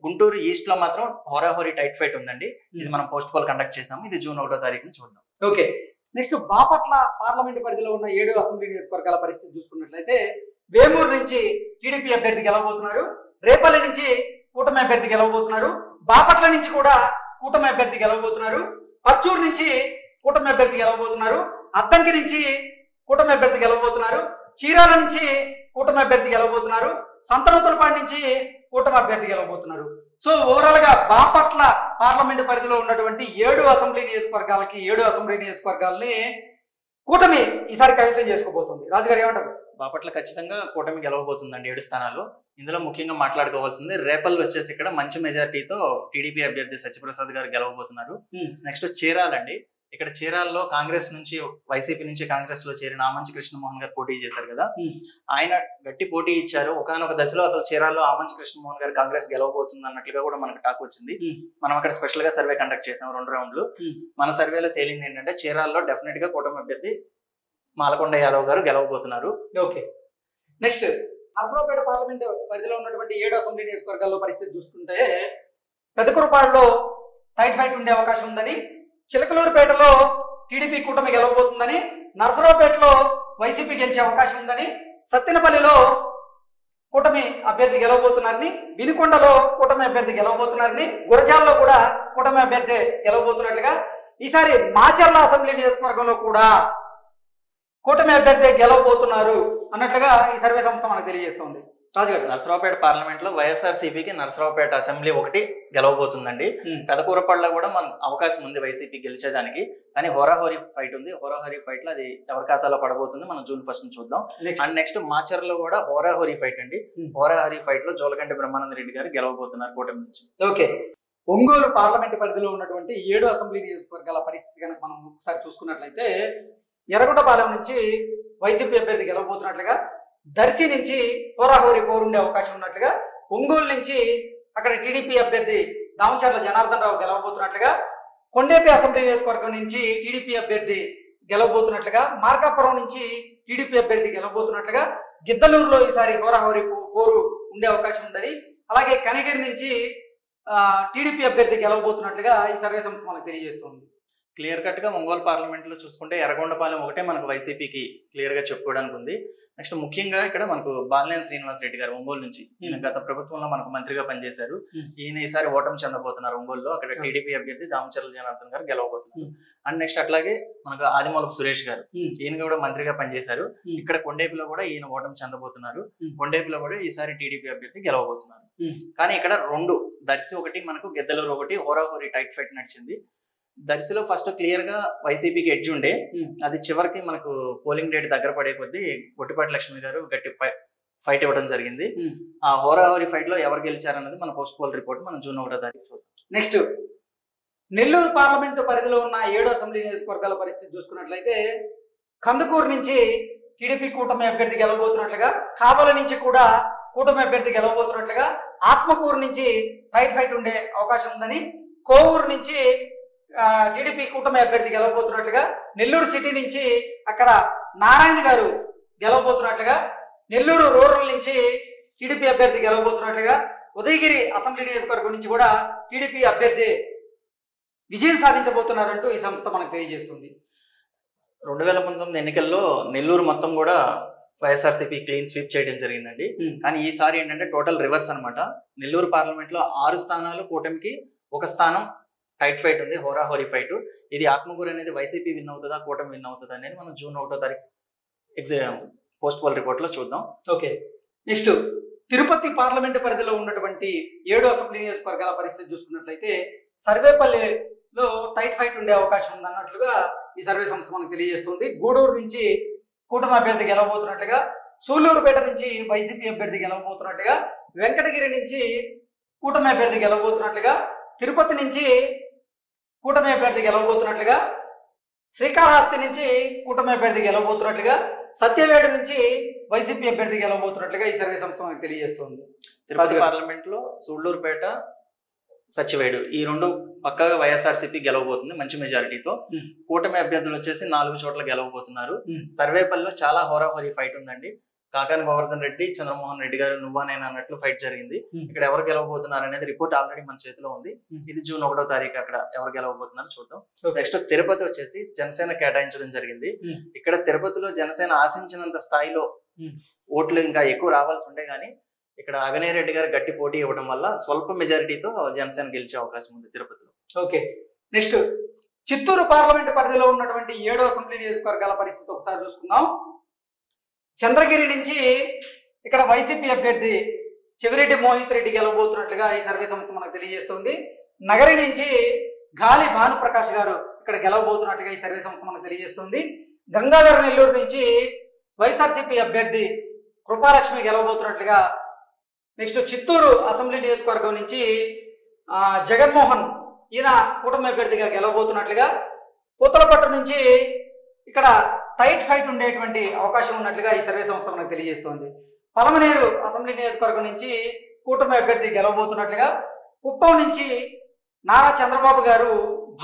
గుంటూరు ఈస్ట్ లో మాత్రం హోరాహోరీ టైట్ ఫైట్ ఉందండి. ఇది మనం పోస్ట్ పోల్ కండక్ట్ చేసాము. ఇది జూన్ 1వ తారీఖున చూద్దాం. ఓకే. నెక్స్ట్ బాపట్ల పార్లమెంట్ పరిధిలో ఉన్న 7 అసెంబ్లీ నియోజకవర్గాల పరిస్థితి చూసుకున్నట్లయితే వేమూరు నుంచి టీడీపీ అభ్యర్థి గెలవబోతున్నారు. రేపల్లి నుంచి కూటమి అభ్యర్థి గెలవబోతున్నారు. బాపట్ల నుంచి కూడా కూటమి అభ్యర్థి గెలవబోతున్నారు. పర్చూరు నుంచి కూటమి అభ్యర్థి గెలవబోతున్నారు. అద్దంకి నుంచి కూటమి అభ్యర్థి గెలవబోతున్నారు. చీరాల నుంచి కూటమి అభ్యర్థి గెలవబోతున్నారు. సంతనూతలపాడు నుంచి కూటమి అభ్యర్థి గెలవబోతున్నారు. సో ఓవరాల్ గా బాపట్ల పార్లమెంట్ పరిధిలో ఉన్నటువంటి 7 అసెంబ్లీ నియోజకవర్గాలని కూటమి ఈసారి కైవసం చేసుకోబోతుంది. రాజుగారు ఏమంటారు? బాపట్ల ఖచ్చితంగా కూటమి గెలవబోతుందండి 7 స్థానాలు. ఇందులో ముఖ్యంగా మాట్లాడుకోవాల్సింది రేపల్లి వచ్చేసి ఇక్కడ మంచి మెజార్టీతో టీడీపీ అభ్యర్థి సత్యప్రసాద్ గారు గెలవబోతున్నారు. నెక్స్ట్ చీరాలండి. ఇక్కడ చీరాల్లో కాంగ్రెస్ నుంచి వైసీపీ నుంచి కాంగ్రెస్ లో చేరిన ఆమంచి కృష్ణమోహన్ గారు పోటీ చేశారు కదా, ఆయన గట్టి పోటీ ఇచ్చారు. ఒకనొక దశలో అసలు చీరాల్లో ఆమంచి కృష్ణమోహన్ గారు కాంగ్రెస్ గెలవబోతుంది అన్నట్లుగా కూడా మనకు టాక్ వచ్చింది. మనం అక్కడ స్పెషల్ గా సర్వే కండక్ట్ చేసాం 2 రౌండ్లు. మన సర్వేలో తేలింది ఏంటంటే చీరాల్లో డెఫినెట్ గా కూటమి అభ్యర్థి మాలకొండ యాదవ్ గారు గెలవబోతున్నారు. ఓకే. నెక్స్ట్ నర్సరావుపేట పార్లమెంట్ పరిధిలో ఉన్నటువంటి 7 అసెంబ్లీ నియోజకవర్గాల్లో పరిస్థితి చూసుకుంటే పెదకురపాడులో టైట్ ఫైట్ ఉండే అవకాశం ఉందని, చిలకలూరుపేటలో టీడీపీ కూటమి గెలవబోతుందని, నర్సరావుపేటలో వైసీపీ గెలిచే అవకాశం ఉందని, సత్తెనపల్లిలో కూటమి అభ్యర్థి గెలవబోతున్నారని, వినుకొండలో కూటమి అభ్యర్థి గెలవబోతున్నారని, గురజాల్లో కూడా కూటమి అభ్యర్థి గెలవబోతున్నట్లుగా, ఈసారి మాచర్ల అసెంబ్లీ నియోజకవర్గంలో కూడా కూటమి అభ్యర్థి గెలవబోతున్నారు అన్నట్లుగా ఈ సర్వే సంస్థ మనకు తెలియజేస్తుంది. రాజుగారు, నర్సరావుపేట పార్లమెంట్ లో వైఎస్ఆర్సీపీకి నర్సరావుపేట అసెంబ్లీ 1 గెలవబోతుందండి. పెదకూరపల్లిలో కూడా మన అవకాశం ఉంది వైసీపీ గెలిచేదానికి, కానీ హోరాహోరీ ఫైట్ ఉంది. హోరాహోరీ ఫైట్ లో అది ఎవరి ఖాతాలో పడబోతుంది మనం జూన్ 1 చూద్దాం. అండ్ నెక్స్ట్ మాచర్లో కూడా హోరాహోరీ ఫైట్ అండి. హోరాహోరీ ఫైట్ లో జోలకంటి బ్రహ్మానంద రెడ్డి గారు గెలవబోతున్నారు కూటమి నుంచి. ఓకే. ఒంగోలు పార్లమెంట్ పరిధిలో ఉన్నటువంటి 7 అసెంబ్లీ నియోజకవర్గాల పరిస్థితి కనుక మనం ఒకసారి చూసుకున్నట్లయితే ఎర్రగొండపాలెం నుంచి వైసీపీ అభ్యర్థి గెలవబోతున్నట్లుగా, దర్శి నుంచి హోరాహోరీ పోరుండే అవకాశం ఉన్నట్లుగా, ఒంగోలు నుంచి అక్కడ టీడీపీ అభ్యర్థి దామచర్ల జనార్దన్ రావు గెలవబోతున్నట్లుగా, కొండేపి అసెంబ్లీ నియోజకవర్గం నుంచి టీడీపీ అభ్యర్థి గెలవబోతున్నట్లుగా, మార్కాపురం నుంచి టీడీపీ అభ్యర్థి గెలవబోతున్నట్లుగా, గిద్దలూరులో ఈసారి హోరాహోరీ పోరు ఉండే అవకాశం ఉందని, అలాగే కనిగిరి నుంచి టీడీపీ అభ్యర్థి గెలవబోతున్నట్లుగా ఈ సర్వే సంస్థ మనకు తెలియజేస్తుంది. క్లియర్ కట్ గా ఒంగోలు పార్లమెంట్ లో చూసుకుంటే ఎర్రగొండపాలెం ఒకటే మనకు వైసీపీకి క్లియర్ గా చెప్పుకోవడానికి ఉంది. నెక్స్ట్ ముఖ్యంగా ఇక్కడ మనకు బాలినేని శ్రీనివాస్ రెడ్డి గారు ఒంగోలు నుంచి, ఈయన గత ప్రభుత్వంలో మనకు మంత్రిగా పనిచేశారు. ఈయన ఈసారి ఓటమి చెందబోతున్నారు ఒంగోలులో. అక్కడ టీడీపీ అభ్యర్థి దామచర్ల జనార్దన్ గారు గెలవబోతున్నారు. అండ్ నెక్స్ట్ అట్లాగే మనకు ఆదిమూలపు సురేష్ గారు, ఈయన కూడా మంత్రిగా పనిచేశారు. ఇక్కడ కొండేపిలో కూడా ఈయన ఓటమి చెందబోతున్నారు. కొండేపిలో కూడా ఈసారి టీడీపీ అభ్యర్థి గెలవబోతున్నారు. కానీ ఇక్కడ రెండు, దర్శి ఒకటి, మనకు గిద్దలూరు ఒకటి హోరాహోరీ టైట్ ఫైట్ నడిచింది. దర్శిలో ఫస్ట్ క్లియర్ గా వైసీపీకి ఎడ్జ్ ఉండే, అది చివరికి మనకు పోలింగ్ డేట్ దగ్గర పడే కొద్దీ గొట్టిపాటి లక్ష్మి గారు గట్టి ఫైట్ ఇవ్వడం జరిగింది. ఆ హోరాహోరీ ఫైట్ లో ఎవరు గెలిచారన్నది మన పోస్ట్ పోల్ రిపోర్ట్ మనం జూన్ 1వ తారీఖు చూద్దాం. నెక్స్ట్ నెల్లూరు పార్లమెంటు పరిధిలో ఉన్న 7 అసెంబ్లీ నియోజకవర్గాల పరిస్థితి చూసుకున్నట్లయితే, కందుకూరు నుంచి టీడీపీ కూటమి అభ్యర్థి గెలవబోతున్నట్లుగా, కావల నుంచి కూడా కూటమి అభ్యర్థి గెలవబోతున్నట్లుగా, ఆత్మకూరు నుంచి టైట్ ఫైట్ ఉండే అవకాశం ఉందని, కోవూరు నుంచి టీడీపీ కూటమి అభ్యర్థి గెలవబోతున్నట్లుగా, నెల్లూరు సిటీ నుంచి అక్కడ నారాయణ గారు గెలవబోతున్నట్లుగా, నెల్లూరు రూరల్ నుంచి టీడీపీ అభ్యర్థి గెలవబోతున్నట్లుగా, ఉదయగిరి అసెంబ్లీ నియోజకవర్గం నుంచి కూడా టీడీపీ అభ్యర్థి విజయం సాధించబోతున్నారంటూ ఈ సంస్థ మనకు తెలియజేస్తుంది. 2019 ఎన్నికల్లో నెల్లూరు మొత్తం కూడా వైఎస్ఆర్సీపీ క్లీన్ స్వీప్ చేయడం జరిగిందండి. కానీ ఈసారి ఏంటంటే టోటల్ రివర్స్ అనమాట. నెల్లూరు పార్లమెంట్ లో 6 స్థానాలు కూటమికి, 1 స్థానం టైట్ ఫైట్ ఉంది, హోరాహోరీ ఫైట్. ఇది ఆత్మకూరు అనేది వైసీపీ విన్ అవుతుందా, కూటమి విన్ అవుతుందా అనేది మనం జూన్ 1వ తారీఖు పోస్ట్ పోల్ రిపోర్ట్ లో చూద్దాం. ఓకే. నెక్స్ట్ తిరుపతి పార్లమెంట్ పరిధిలో ఉన్నటువంటి 7 అసెంబ్లీ నియోజకవర్గాల పరిస్థితి చూసుకున్నట్లయితే, సర్వేపల్లిలో టైట్ ఫైట్ ఉండే అవకాశం ఉందన్నట్లుగా ఈ సర్వే సంస్థ మనకు తెలియజేస్తుంది. గూడూరు నుంచి కూటమి అభ్యర్థి గెలవబోతున్నట్లుగా, సూళ్లూరుపేట నుంచి వైసీపీ అభ్యర్థి గెలవబోతున్నట్లుగా, వెంకటగిరి నుంచి కూటమి అభ్యర్థి గెలవబోతున్నట్లుగా, తిరుపతి నుంచి కూటమి అభ్యర్థి గెలవబోతున్నట్లుగా, శ్రీకాళహస్తి నుంచి కూటమి అభ్యర్థి గెలవబోతున్నట్లుగా, సత్యవేడు నుంచి వైసీపీ అభ్యర్థి గెలవబోతున్నట్లుగా ఈ సర్వే సంస్థ మనకు తెలియజేస్తుంది. తిరుపతి పార్లమెంట్ లో సూళ్లూరుపేట, సత్యవేడు ఈ రెండు పక్కగా వైఎస్ఆర్సీపీ గెలవబోతుంది మంచి మెజారిటీతో. కూటమి అభ్యర్థులు వచ్చేసి 4 చోట్ల గెలవబోతున్నారు. సర్వేపల్లిలో చాలా హోరాహోరీ ఫైట్ ఉందండి. కాకాని గోవర్ధన్ రెడ్డి, చంద్రమోహన్ రెడ్డి గారు నువ్వా నేను అన్నట్లు ఫైట్ జరిగింది. ఇక్కడ ఎవరు గెలవబోతున్నారు అనేది రిపోర్ట్ ఆల్రెడీ మన చేతిలో ఉంది. ఇది జూన్ 1వ తారీఖు అక్కడ ఎవరు గెలవబోతున్నారు చూద్దాం. నెక్స్ట్ తిరుపతి వచ్చేసి జనసేన కేటాయించడం జరిగింది. ఇక్కడ తిరుపతిలో జనసేన ఆశించినంత స్థాయిలో ఓట్లు ఇంకా ఎక్కువ రావాల్సి ఉండే గానీ ఇక్కడ అవినయ్ రెడ్డి గారు గట్టి పోటీ ఇవ్వడం వల్ల స్వల్ప మెజారిటీతో జనసేన గెలిచే అవకాశం ఉంది తిరుపతిలో. ఓకే. నెక్స్ట్ చిత్తూరు పార్లమెంట్ పరిధిలో ఉన్నటువంటి 7 అసెంబ్లీ నియోజకవర్గాల పరిస్థితి ఒకసారి చూసుకుందాం. చంద్రగిరి నుంచి ఇక్కడ వైసీపీ అభ్యర్థి చెవిరెడ్డి మోహిత్ రెడ్డి గెలవబోతున్నట్లుగా ఈ సర్వే సంస్థ మనకు తెలియజేస్తుంది. నగరి నుంచి గాలి భానుప్రకాష్ గారు ఇక్కడ గెలవబోతున్నట్లుగా ఈ సర్వే సంస్థ మనకు తెలియజేస్తుంది. గంగాధర నెల్లూరు నుంచి వైఎస్ఆర్సీపీ అభ్యర్థి కృపాలక్ష్మి గెలవబోతున్నట్లుగా, నెక్స్ట్ చిత్తూరు అసెంబ్లీ నియోజకవర్గం నుంచి జగన్మోహన్ ఈయన కూటమి అభ్యర్థిగా గెలవబోతున్నట్లుగా, పూతలపట్టు నుంచి ఇక్కడ టైట్ ఫైట్ ఉండేటువంటి అవకాశం ఉన్నట్లుగా ఈ సర్వే సంస్థ మనకు తెలియజేస్తోంది. పలమనేరు అసెంబ్లీ నియోజకవర్గం నుంచి కూటమి అభ్యర్థి గెలవబోతున్నట్లుగా, కుప్పం నుంచి నారా చంద్రబాబు గారు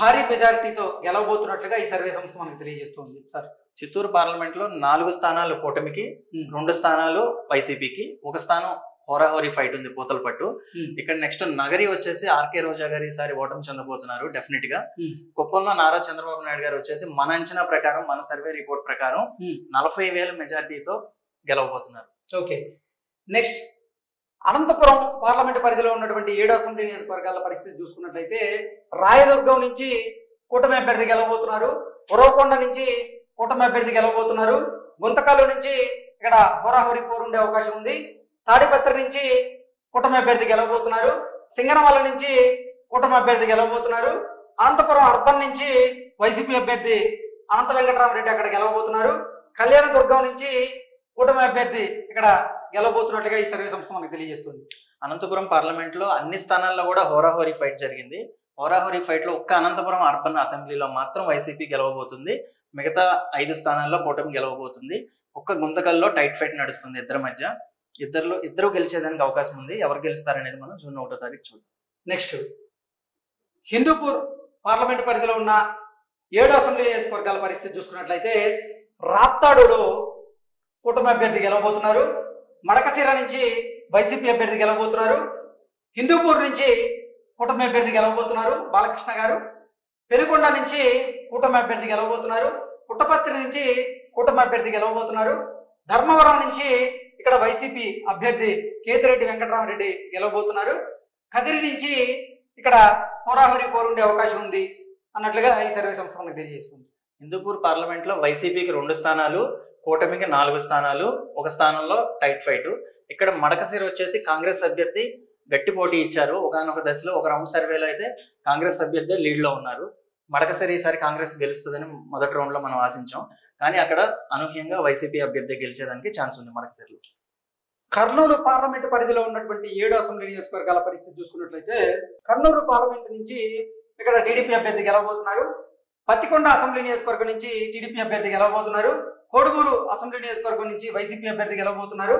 భారీ మెజారిటీతో గెలవబోతున్నట్లుగా ఈ సర్వే సంస్థ మనకు తెలియజేస్తుంది. సార్, చిత్తూరు పార్లమెంట్ లో 4 స్థానాలు కూటమికి, 2 స్థానాలు వైసీపీకి, 1 స్థానం హోరాహోరీ ఫైట్ ఉంది పూతలపట్టు. ఇక్కడ నెక్స్ట్ నగరి వచ్చేసి ఆర్కే రోజా గారు ఈసారి ఓటమి చెందబోతున్నారు డెఫినెట్ గా. కుప్పంలో నారా చంద్రబాబు నాయుడు గారు వచ్చేసి మన అంచనా ప్రకారం, మన సర్వే రిపోర్ట్ ప్రకారం 40,000 మెజారిటీతో గెలవబోతున్నారు. ఓకే. నెక్స్ట్ అనంతపురం పార్లమెంట్ పరిధిలో ఉన్నటువంటి 7 అసెంబ్లీ నియోజకవర్గాల పరిస్థితి చూసుకున్నట్లయితే, రాయదుర్గం నుంచి కూటమి అభ్యర్థి గెలవబోతున్నారు, ఉరవకొండ నుంచి కూటమి అభ్యర్థి గెలవబోతున్నారు, గుంతకల్లు నుంచి ఇక్కడ హోరాహోరీ పోరుండే అవకాశం ఉంది, తాడిపత్రి నుంచి కూటమి అభ్యర్థి గెలవబోతున్నారు, సింగనమల నుంచి కూటమి అభ్యర్థి గెలవబోతున్నారు, అనంతపురం అర్బన్ నుంచి వైసీపీ అభ్యర్థి అనంత వెంకటరామరెడ్డి అక్కడ గెలవబోతున్నారు, కళ్యాణదుర్గం నుంచి కూటమి అభ్యర్థి ఇక్కడ గెలవబోతున్నట్లుగా ఈ సర్వే సంస్థ మనకు తెలియజేస్తుంది. అనంతపురం పార్లమెంట్ లో అన్ని స్థానాల్లో కూడా హోరాహోరీ ఫైట్ జరిగింది. హోరాహోరీ ఫైట్ లో ఒక్క అనంతపురం అర్బన్ అసెంబ్లీలో మాత్రం వైసీపీ గెలవబోతుంది. మిగతా 5 స్థానాల్లో కూటమి గెలవబోతుంది. ఒక్క గుంతకల్లో టైట్ ఫైట్ నడుస్తుంది ఇద్దరి మధ్య. ఇద్దరు గెలిచేదానికి అవకాశం ఉంది. ఎవరు గెలుస్తారనేది మనం జూన్ 1వ తారీఖు చూద్దాం. నెక్స్ట్ హిందూపూర్ పార్లమెంట్ పరిధిలో ఉన్న 7 అసెంబ్లీ నియోజకవర్గాల పరిస్థితి చూసుకున్నట్లయితే రాప్తాడులో కూటమి అభ్యర్థి గెలవబోతున్నారు. మడకశిర నుంచి వైసీపీ అభ్యర్థి గెలవబోతున్నారు. హిందూపూర్ నుంచి కూటమి అభ్యర్థి గెలవబోతున్నారు బాలకృష్ణ గారు. పెనుకొండ నుంచి కూటమి అభ్యర్థి గెలవబోతున్నారు. పుట్టపర్తి నుంచి కూటమి అభ్యర్థి గెలవబోతున్నారు. ధర్మవరం నుంచి ఇక్కడ వైసీపీ అభ్యర్థి కేతిరెడ్డి వెంకటరామరెడ్డి గెలవబోతున్నారు. కదిరి నుంచి ఇక్కడ హోరాహోరీ పోరుండే అవకాశం ఉంది అన్నట్లుగా ఈ సర్వే సంస్థ మనకు తెలియజేస్తుంది. హిందూపూర్ పార్లమెంట్ లో వైసీపీకి 2 స్థానాలు, కూటమికి 4 స్థానాలు, 1 స్థానంలో టైట్ ఫైట్. ఇక్కడ మడకశిర వచ్చేసి కాంగ్రెస్ అభ్యర్థి గట్టి పోటీ ఇచ్చారు. ఒకనొక దశలో ఒక రౌండ్ సర్వేలో అయితే కాంగ్రెస్ అభ్యర్థి లీడ్ లో ఉన్నారు. మడకశిర ఈసారి కాంగ్రెస్ గెలుస్తుందని మొదటి రౌండ్ లో మనం ఆశించాం. కానీ అక్కడ అనూహ్యంగా వైసీపీ అభ్యర్థి గెలిచేదానికి ఛాన్స్ ఉంది మడకశిరలో. కర్నూలు పార్లమెంట్ పరిధిలో ఉన్నటువంటి 7 అసెంబ్లీ నియోజకవర్గాల పరిస్థితి చూసుకున్నట్లయితే కర్నూలు పార్లమెంట్ నుంచి ఇక్కడ టీడీపీ అభ్యర్థి గెలవబోతున్నారు. పత్తికొండ అసెంబ్లీ నియోజకవర్గం నుంచి టీడీపీ అభ్యర్థి గెలవబోతున్నారు. కోడుమూరు అసెంబ్లీ నియోజకవర్గం నుంచి వైసీపీ అభ్యర్థి గెలవబోతున్నారు.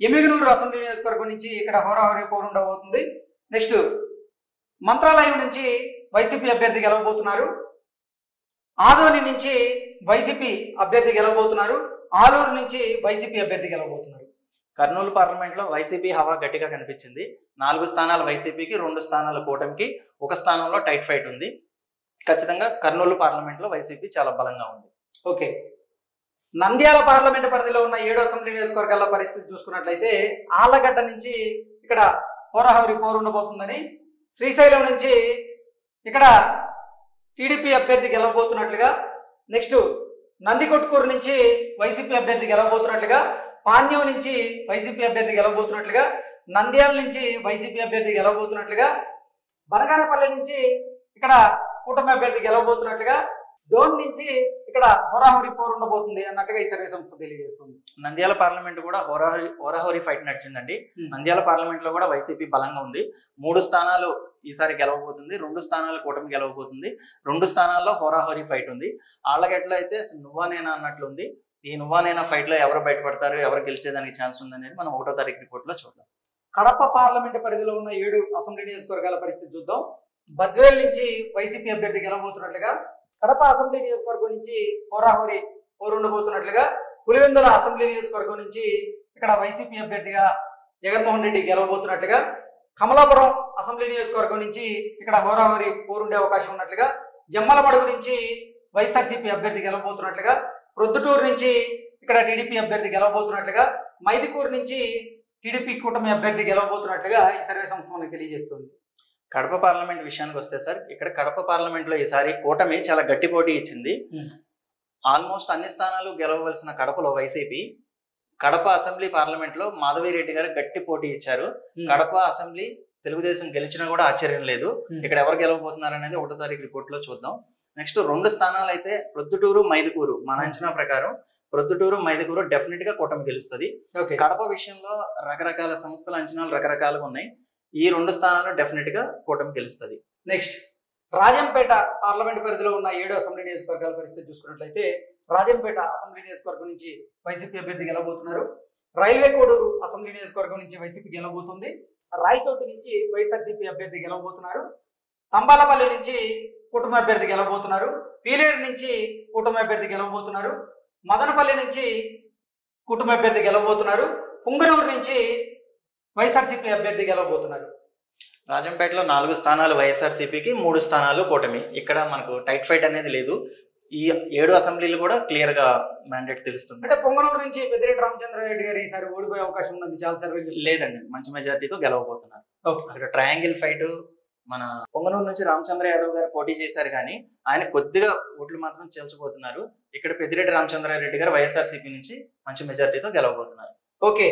ఎమ్మిగనూరు అసెంబ్లీ నియోజకవర్గం నుంచి ఇక్కడ హోరాహోరీ పోరు ఉండబోతుంది. నెక్స్ట్ మంత్రాలయం నుంచి వైసీపీ అభ్యర్థి గెలవబోతున్నారు. ఆదోని నుంచి వైసీపీ అభ్యర్థి గెలవబోతున్నారు. ఆలూరు నుంచి వైసీపీ అభ్యర్థి గెలవబోతున్నారు. కర్నూలు పార్లమెంట్ లో వైసీపీ హవా గట్టిగా కనిపించింది. 4 స్థానాలు వైసీపీకి, 2 స్థానాలు కూటమికి, 1 స్థానంలో టైట్ ఫైట్ ఉంది. ఖచ్చితంగా కర్నూలు పార్లమెంట్ లో వైసీపీ చాలా బలంగా ఉంది. ఓకే, నంద్యాల పార్లమెంట్ పరిధిలో ఉన్న 7 అసెంబ్లీ నియోజకవర్గాల పరిస్థితి చూసుకున్నట్లయితే ఆళ్లగడ్డ నుంచి ఇక్కడ హోరాహోరీ పోరు ఉండబోతుందని, శ్రీశైలం నుంచి ఇక్కడ టీడీపీ అభ్యర్థి గెలవబోతున్నట్లుగా, నెక్స్ట్ నందికొట్కూరు నుంచి వైసీపీ అభ్యర్థి గెలవబోతున్నట్లుగా, పాణ్యం నుంచి వైసీపీ అభ్యర్థి గెలవబోతున్నట్లుగా, నంద్యాల నుంచి వైసీపీ అభ్యర్థి గెలవబోతున్నట్లుగా, బనగానపల్లి నుంచి ఇక్కడ కూటమి అభ్యర్థి గెలవబోతున్నట్లుగా, డోన్ నుంచి ఇక్కడ హోరాహోరీ పోరు ఉండబోతుంది అన్నట్టుగా ఈ సర్వే సంస్థ తెలియజేస్తుంది. నంద్యాల పార్లమెంట్ కూడా హోరాహోరీ ఫైట్ నడిచిందండి. నంద్యాల పార్లమెంట్ లో కూడా వైసీపీ బలంగా ఉంది. 3 స్థానాలు ఈసారి గెలవబోతుంది, 2 స్థానాలు కూటమి గెలవబోతుంది, 2 స్థానాల్లో హోరాహోరీ ఫైట్ ఉంది. ఆళ్లగడ్డలో అయితే నువ్వా నేనా అన్నట్లుంది. ఈ నువ్వా నేనా ఫైట్ లో ఎవరు బయటపడతారు, ఎవరు గెలిచేదానికి ఛాన్స్ ఉందనేది మనం 1వ తారీఖు రిపోర్ట్ లో చూద్దాం. కడప పార్లమెంట్ పరిధిలో ఉన్న 7 అసెంబ్లీ నియోజకవర్గాల పరిస్థితి చూద్దాం. బద్వేల్ నుంచి వైసీపీ అభ్యర్థి గెలవబోతున్నట్లుగా, కడప అసెంబ్లీ నియోజకవర్గం నుంచి హోరాహోరీ పోరు ఉండబోతున్నట్లుగా, పులివెందుల అసెంబ్లీ నియోజకవర్గం నుంచి ఇక్కడ వైసీపీ అభ్యర్థిగా జగన్మోహన్ రెడ్డి గెలవబోతున్నట్లుగా, కమలాపురం అసెంబ్లీ నియోజకవర్గం నుంచి ఇక్కడ హోరాహోరీ పోరుండే అవకాశం ఉన్నట్లుగా, జమ్మలమడుగు నుంచి వైఎస్ఆర్సీపీ అభ్యర్థి గెలవబోతున్నట్లుగా, ప్రొద్దుటూరు నుంచి ఇక్కడ టీడీపీ అభ్యర్థి గెలవబోతున్నట్లుగా, మైదుకూరు నుంచి టీడీపీ కూటమి అభ్యర్థి గెలవబోతున్నట్లుగా ఈ సర్వే సంస్థ మనకు తెలియజేస్తుంది. కడప పార్లమెంట్ విషయానికి వస్తే సార్, ఇక్కడ కడప పార్లమెంట్ లో ఈసారి కూటమి చాలా గట్టి పోటీ ఇచ్చింది. ఆల్మోస్ట్ అన్ని స్థానాలు గెలవవలసిన కడపలో వైసీపీ కడప అసెంబ్లీ పార్లమెంట్ లో మాధవిరెడ్డి గారు గట్టి పోటీ ఇచ్చారు. కడప అసెంబ్లీ తెలుగుదేశం గెలిచినా కూడా ఆశ్చర్యం లేదు. ఇక్కడ ఎవరు గెలవబోతున్నారు అనేది 1వ తారీఖు రిపోర్ట్ లో చూద్దాం. నెక్స్ట్ 2 స్థానాలు అయితే ప్రొద్దుటూరు, మైదుకూరు. మన అంచనా ప్రకారం ప్రొద్దుటూరు, మైదుకూరు డెఫినెట్ గా కూటమి గెలుస్తుంది. కడప విషయంలో రకరకాల సంస్థల అంచనాలు రకరకాలుగా ఉన్నాయి. ఈ 2 స్థానాలు డెఫినెట్ గా కూటమి గెలుస్తుంది. నెక్స్ట్ రాజంపేట పార్లమెంట్ పరిధిలో ఉన్న 7 అసెంబ్లీ నియోజకవర్గాల పరిస్థితి చూసుకున్నట్లయితే రాజంపేట అసెంబ్లీ నియోజకవర్గం నుంచి వైసీపీ అభ్యర్థి గెలవబోతున్నారు. రైల్వే కోడూరు అసెంబ్లీ నియోజకవర్గం నుంచి వైసీపీ గెలవబోతుంది. రాయచోటి నుంచి వైఎస్ఆర్సీపీ అభ్యర్థి గెలవబోతున్నారు. తంబాలపల్లి నుంచి కూటమి అభ్యర్థి గెలవబోతున్నారు. పీలేరు నుంచి కూటమి అభ్యర్థి గెలవబోతున్నారు. మదనపల్లి నుంచి కూటమి అభ్యర్థి గెలవబోతున్నారు. పుంగనూరు నుంచి వైఎస్ఆర్సీపీ అభ్యర్థి గెలవబోతున్నారు. రాజంపేటలో 4 స్థానాలు వైఎస్ఆర్సీపీకి, 3 స్థానాలు కూటమి. ఇక్కడ మనకు టైట్ ఫైట్ అనేది లేదు. ఈ 7 అసెంబ్లీలు కూడా క్లియర్ గా మ్యాండేట్ తెలుస్తుంది. అంటే పొంగనూరు నుంచి పెద్దిరెడ్డి రామచంద్రారెడ్డి గారు ఈసారి ఓడిపోయే అవకాశం ఉందండి. చాలా సర్వేలు లేదండి, మంచి మెజార్టీతో గెలవబోతున్నారు. అక్కడ ట్రయాంగిల్ ఫైట్. మన పొంగనూరు నుంచి రామచంద్ర యాదవ్ గారు పోటీ చేశారు, కానీ ఆయన కొద్దిగా ఓట్లు మాత్రం చేల్చబోతున్నారు. ఇక్కడ పెద్దిరెడ్డి రామచంద్రారెడ్డి గారు వైఎస్ఆర్సీపీ నుంచి మంచి మెజార్టీతో గెలవబోతున్నారు. ఓకే,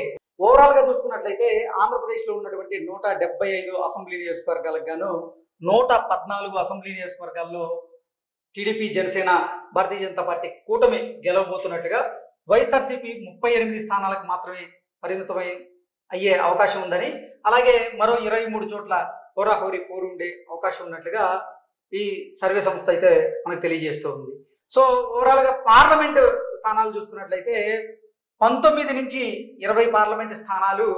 ఓవరాల్ గా చూసుకున్నట్లయితే ఆంధ్రప్రదేశ్ లో ఉన్నటువంటి 175 అసెంబ్లీ నియోజకవర్గాలకు గాను 114 అసెంబ్లీ నియోజకవర్గాల్లో టీడీపీ, జనసేన, భారతీయ జనతా పార్టీ కూటమి గెలవబోతున్నట్లుగా, వైఎస్ఆర్సీపీ 38 స్థానాలకు మాత్రమే పరిమితమై అయ్యే అవకాశం ఉందని, అలాగే మరో 23 చోట్ల హోరాహోరీ పోరుండే అవకాశం ఉన్నట్లుగా ఈ సర్వే సంస్థ అయితే మనకు తెలియజేస్తూ ఉంది. సో ఓవరాల్ గా పార్లమెంట్ స్థానాలు చూసుకున్నట్లయితే 19 నుంచి 20 పార్లమెంట్ స్థానాలు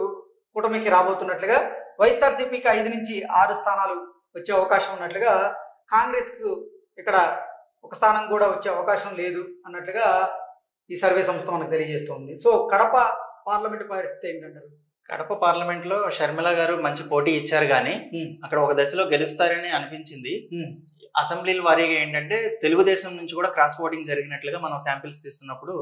కూటమికి రాబోతున్నట్లుగా, వైఎస్ఆర్సీపీకి 5 నుంచి 6 స్థానాలు వచ్చే అవకాశం ఉన్నట్లుగా, కాంగ్రెస్ కు ఇక్కడ ఒక స్థానం కూడా వచ్చే అవకాశం లేదు అన్నట్లుగా ఈ సర్వే సంస్థ మనకు తెలియజేస్తుంది. సో కడప పార్లమెంట్ పరిస్థితి ఏంటంటారు? కడప పార్లమెంట్ లో షర్మిల గారు మంచి పోటీ ఇచ్చారు కానీ అక్కడ ఒక దశలో గెలుస్తారని అనిపించింది. అసెంబ్లీల వారీగా ఏంటంటే తెలుగుదేశం నుంచి కూడా క్రాస్ ఓటింగ్ జరిగినట్లుగా మనం శాంపిల్స్ తీస్తున్నప్పుడు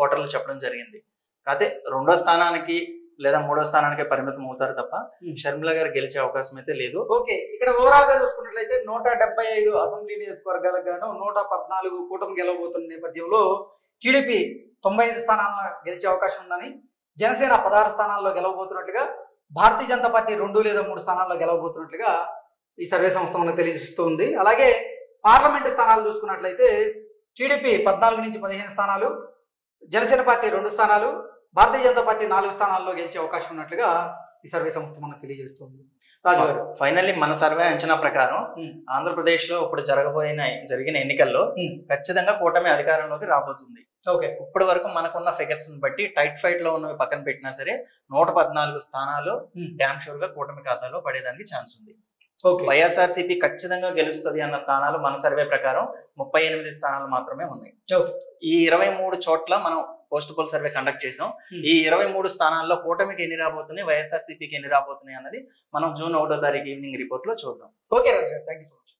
ఓటర్లు చెప్పడం జరిగింది. కాకపోతే 2వ స్థానానికి లేదా 3వ స్థానానికి పరిమితం అవుతారు తప్ప షర్మిల గారు గెలిచే అవకాశం అయితే లేదు. ఓకే, ఇక్కడ ఓవరాల్ గా చూసుకున్నట్లయితే 175 అసెంబ్లీ నియోజకవర్గాలకు గాను 114 కూటమి గెలవబోతున్న నేపథ్యంలో టీడీపీ 95 స్థానాల్లో గెలిచే అవకాశం ఉందని, జనసేన 16 స్థానాల్లో గెలవబోతున్నట్లుగా, భారతీయ జనతా పార్టీ 2 లేదా 3 స్థానాల్లో గెలవబోతున్నట్లుగా ఈ సర్వే సంస్థ మనకు తెలియజేస్తుంది. అలాగే పార్లమెంటు స్థానాలు చూసుకున్నట్లయితే టీడీపీ 14 నుంచి 15 స్థానాలు, జనసేన పార్టీ 2 స్థానాలు, భారతీయ జనతా పార్టీ 4 స్థానాల్లో గెలిచే అవకాశం ఉన్నట్లుగా ఈ సర్వే సంస్థ మనకు తెలియజేస్తుంది. రాజు గారు, ఫైనల్లీ మన సర్వే అంచనా ప్రకారం ఆంధ్రప్రదేశ్ లో ఇప్పుడు జరిగిన ఎన్నికల్లో ఖచ్చితంగా కూటమి అధికారంలోకి రాబోతుంది. ఓకే, ఇప్పటి వరకు మనకున్న ఫిగర్స్ బట్టి టైట్ ఫైట్ లో ఉన్నవి పక్కన పెట్టినా సరే 114 స్థానాలు డ్యామ్ షూర్ గా కూటమి ఖాతాలో పడేదానికి ఛాన్స్ ఉంది. వైఎస్ఆర్సీపీ ఖచ్చితంగా గెలుస్తుంది అన్న స్థానాలు మన సర్వే ప్రకారం 38 స్థానాలు మాత్రమే ఉన్నాయి. ఈ 23 చోట్ల మనం పోస్ట్ పోల్ సర్వే కండక్ట్ చేసాం. ఈ 23 స్థానాల్లో కూటమికి ఎన్ని రాబోతున్నాయి, వైఎస్ఆర్సీపీకి ఎన్ని రాబోతున్నాయి అన్నది మనం జూన్ 1వ తారీఖు ఈవినింగ్ రిపోర్ట్ లో చూద్దాం. ఓకే రాజు గారు, థ్యాంక్ యూ సో మచ్.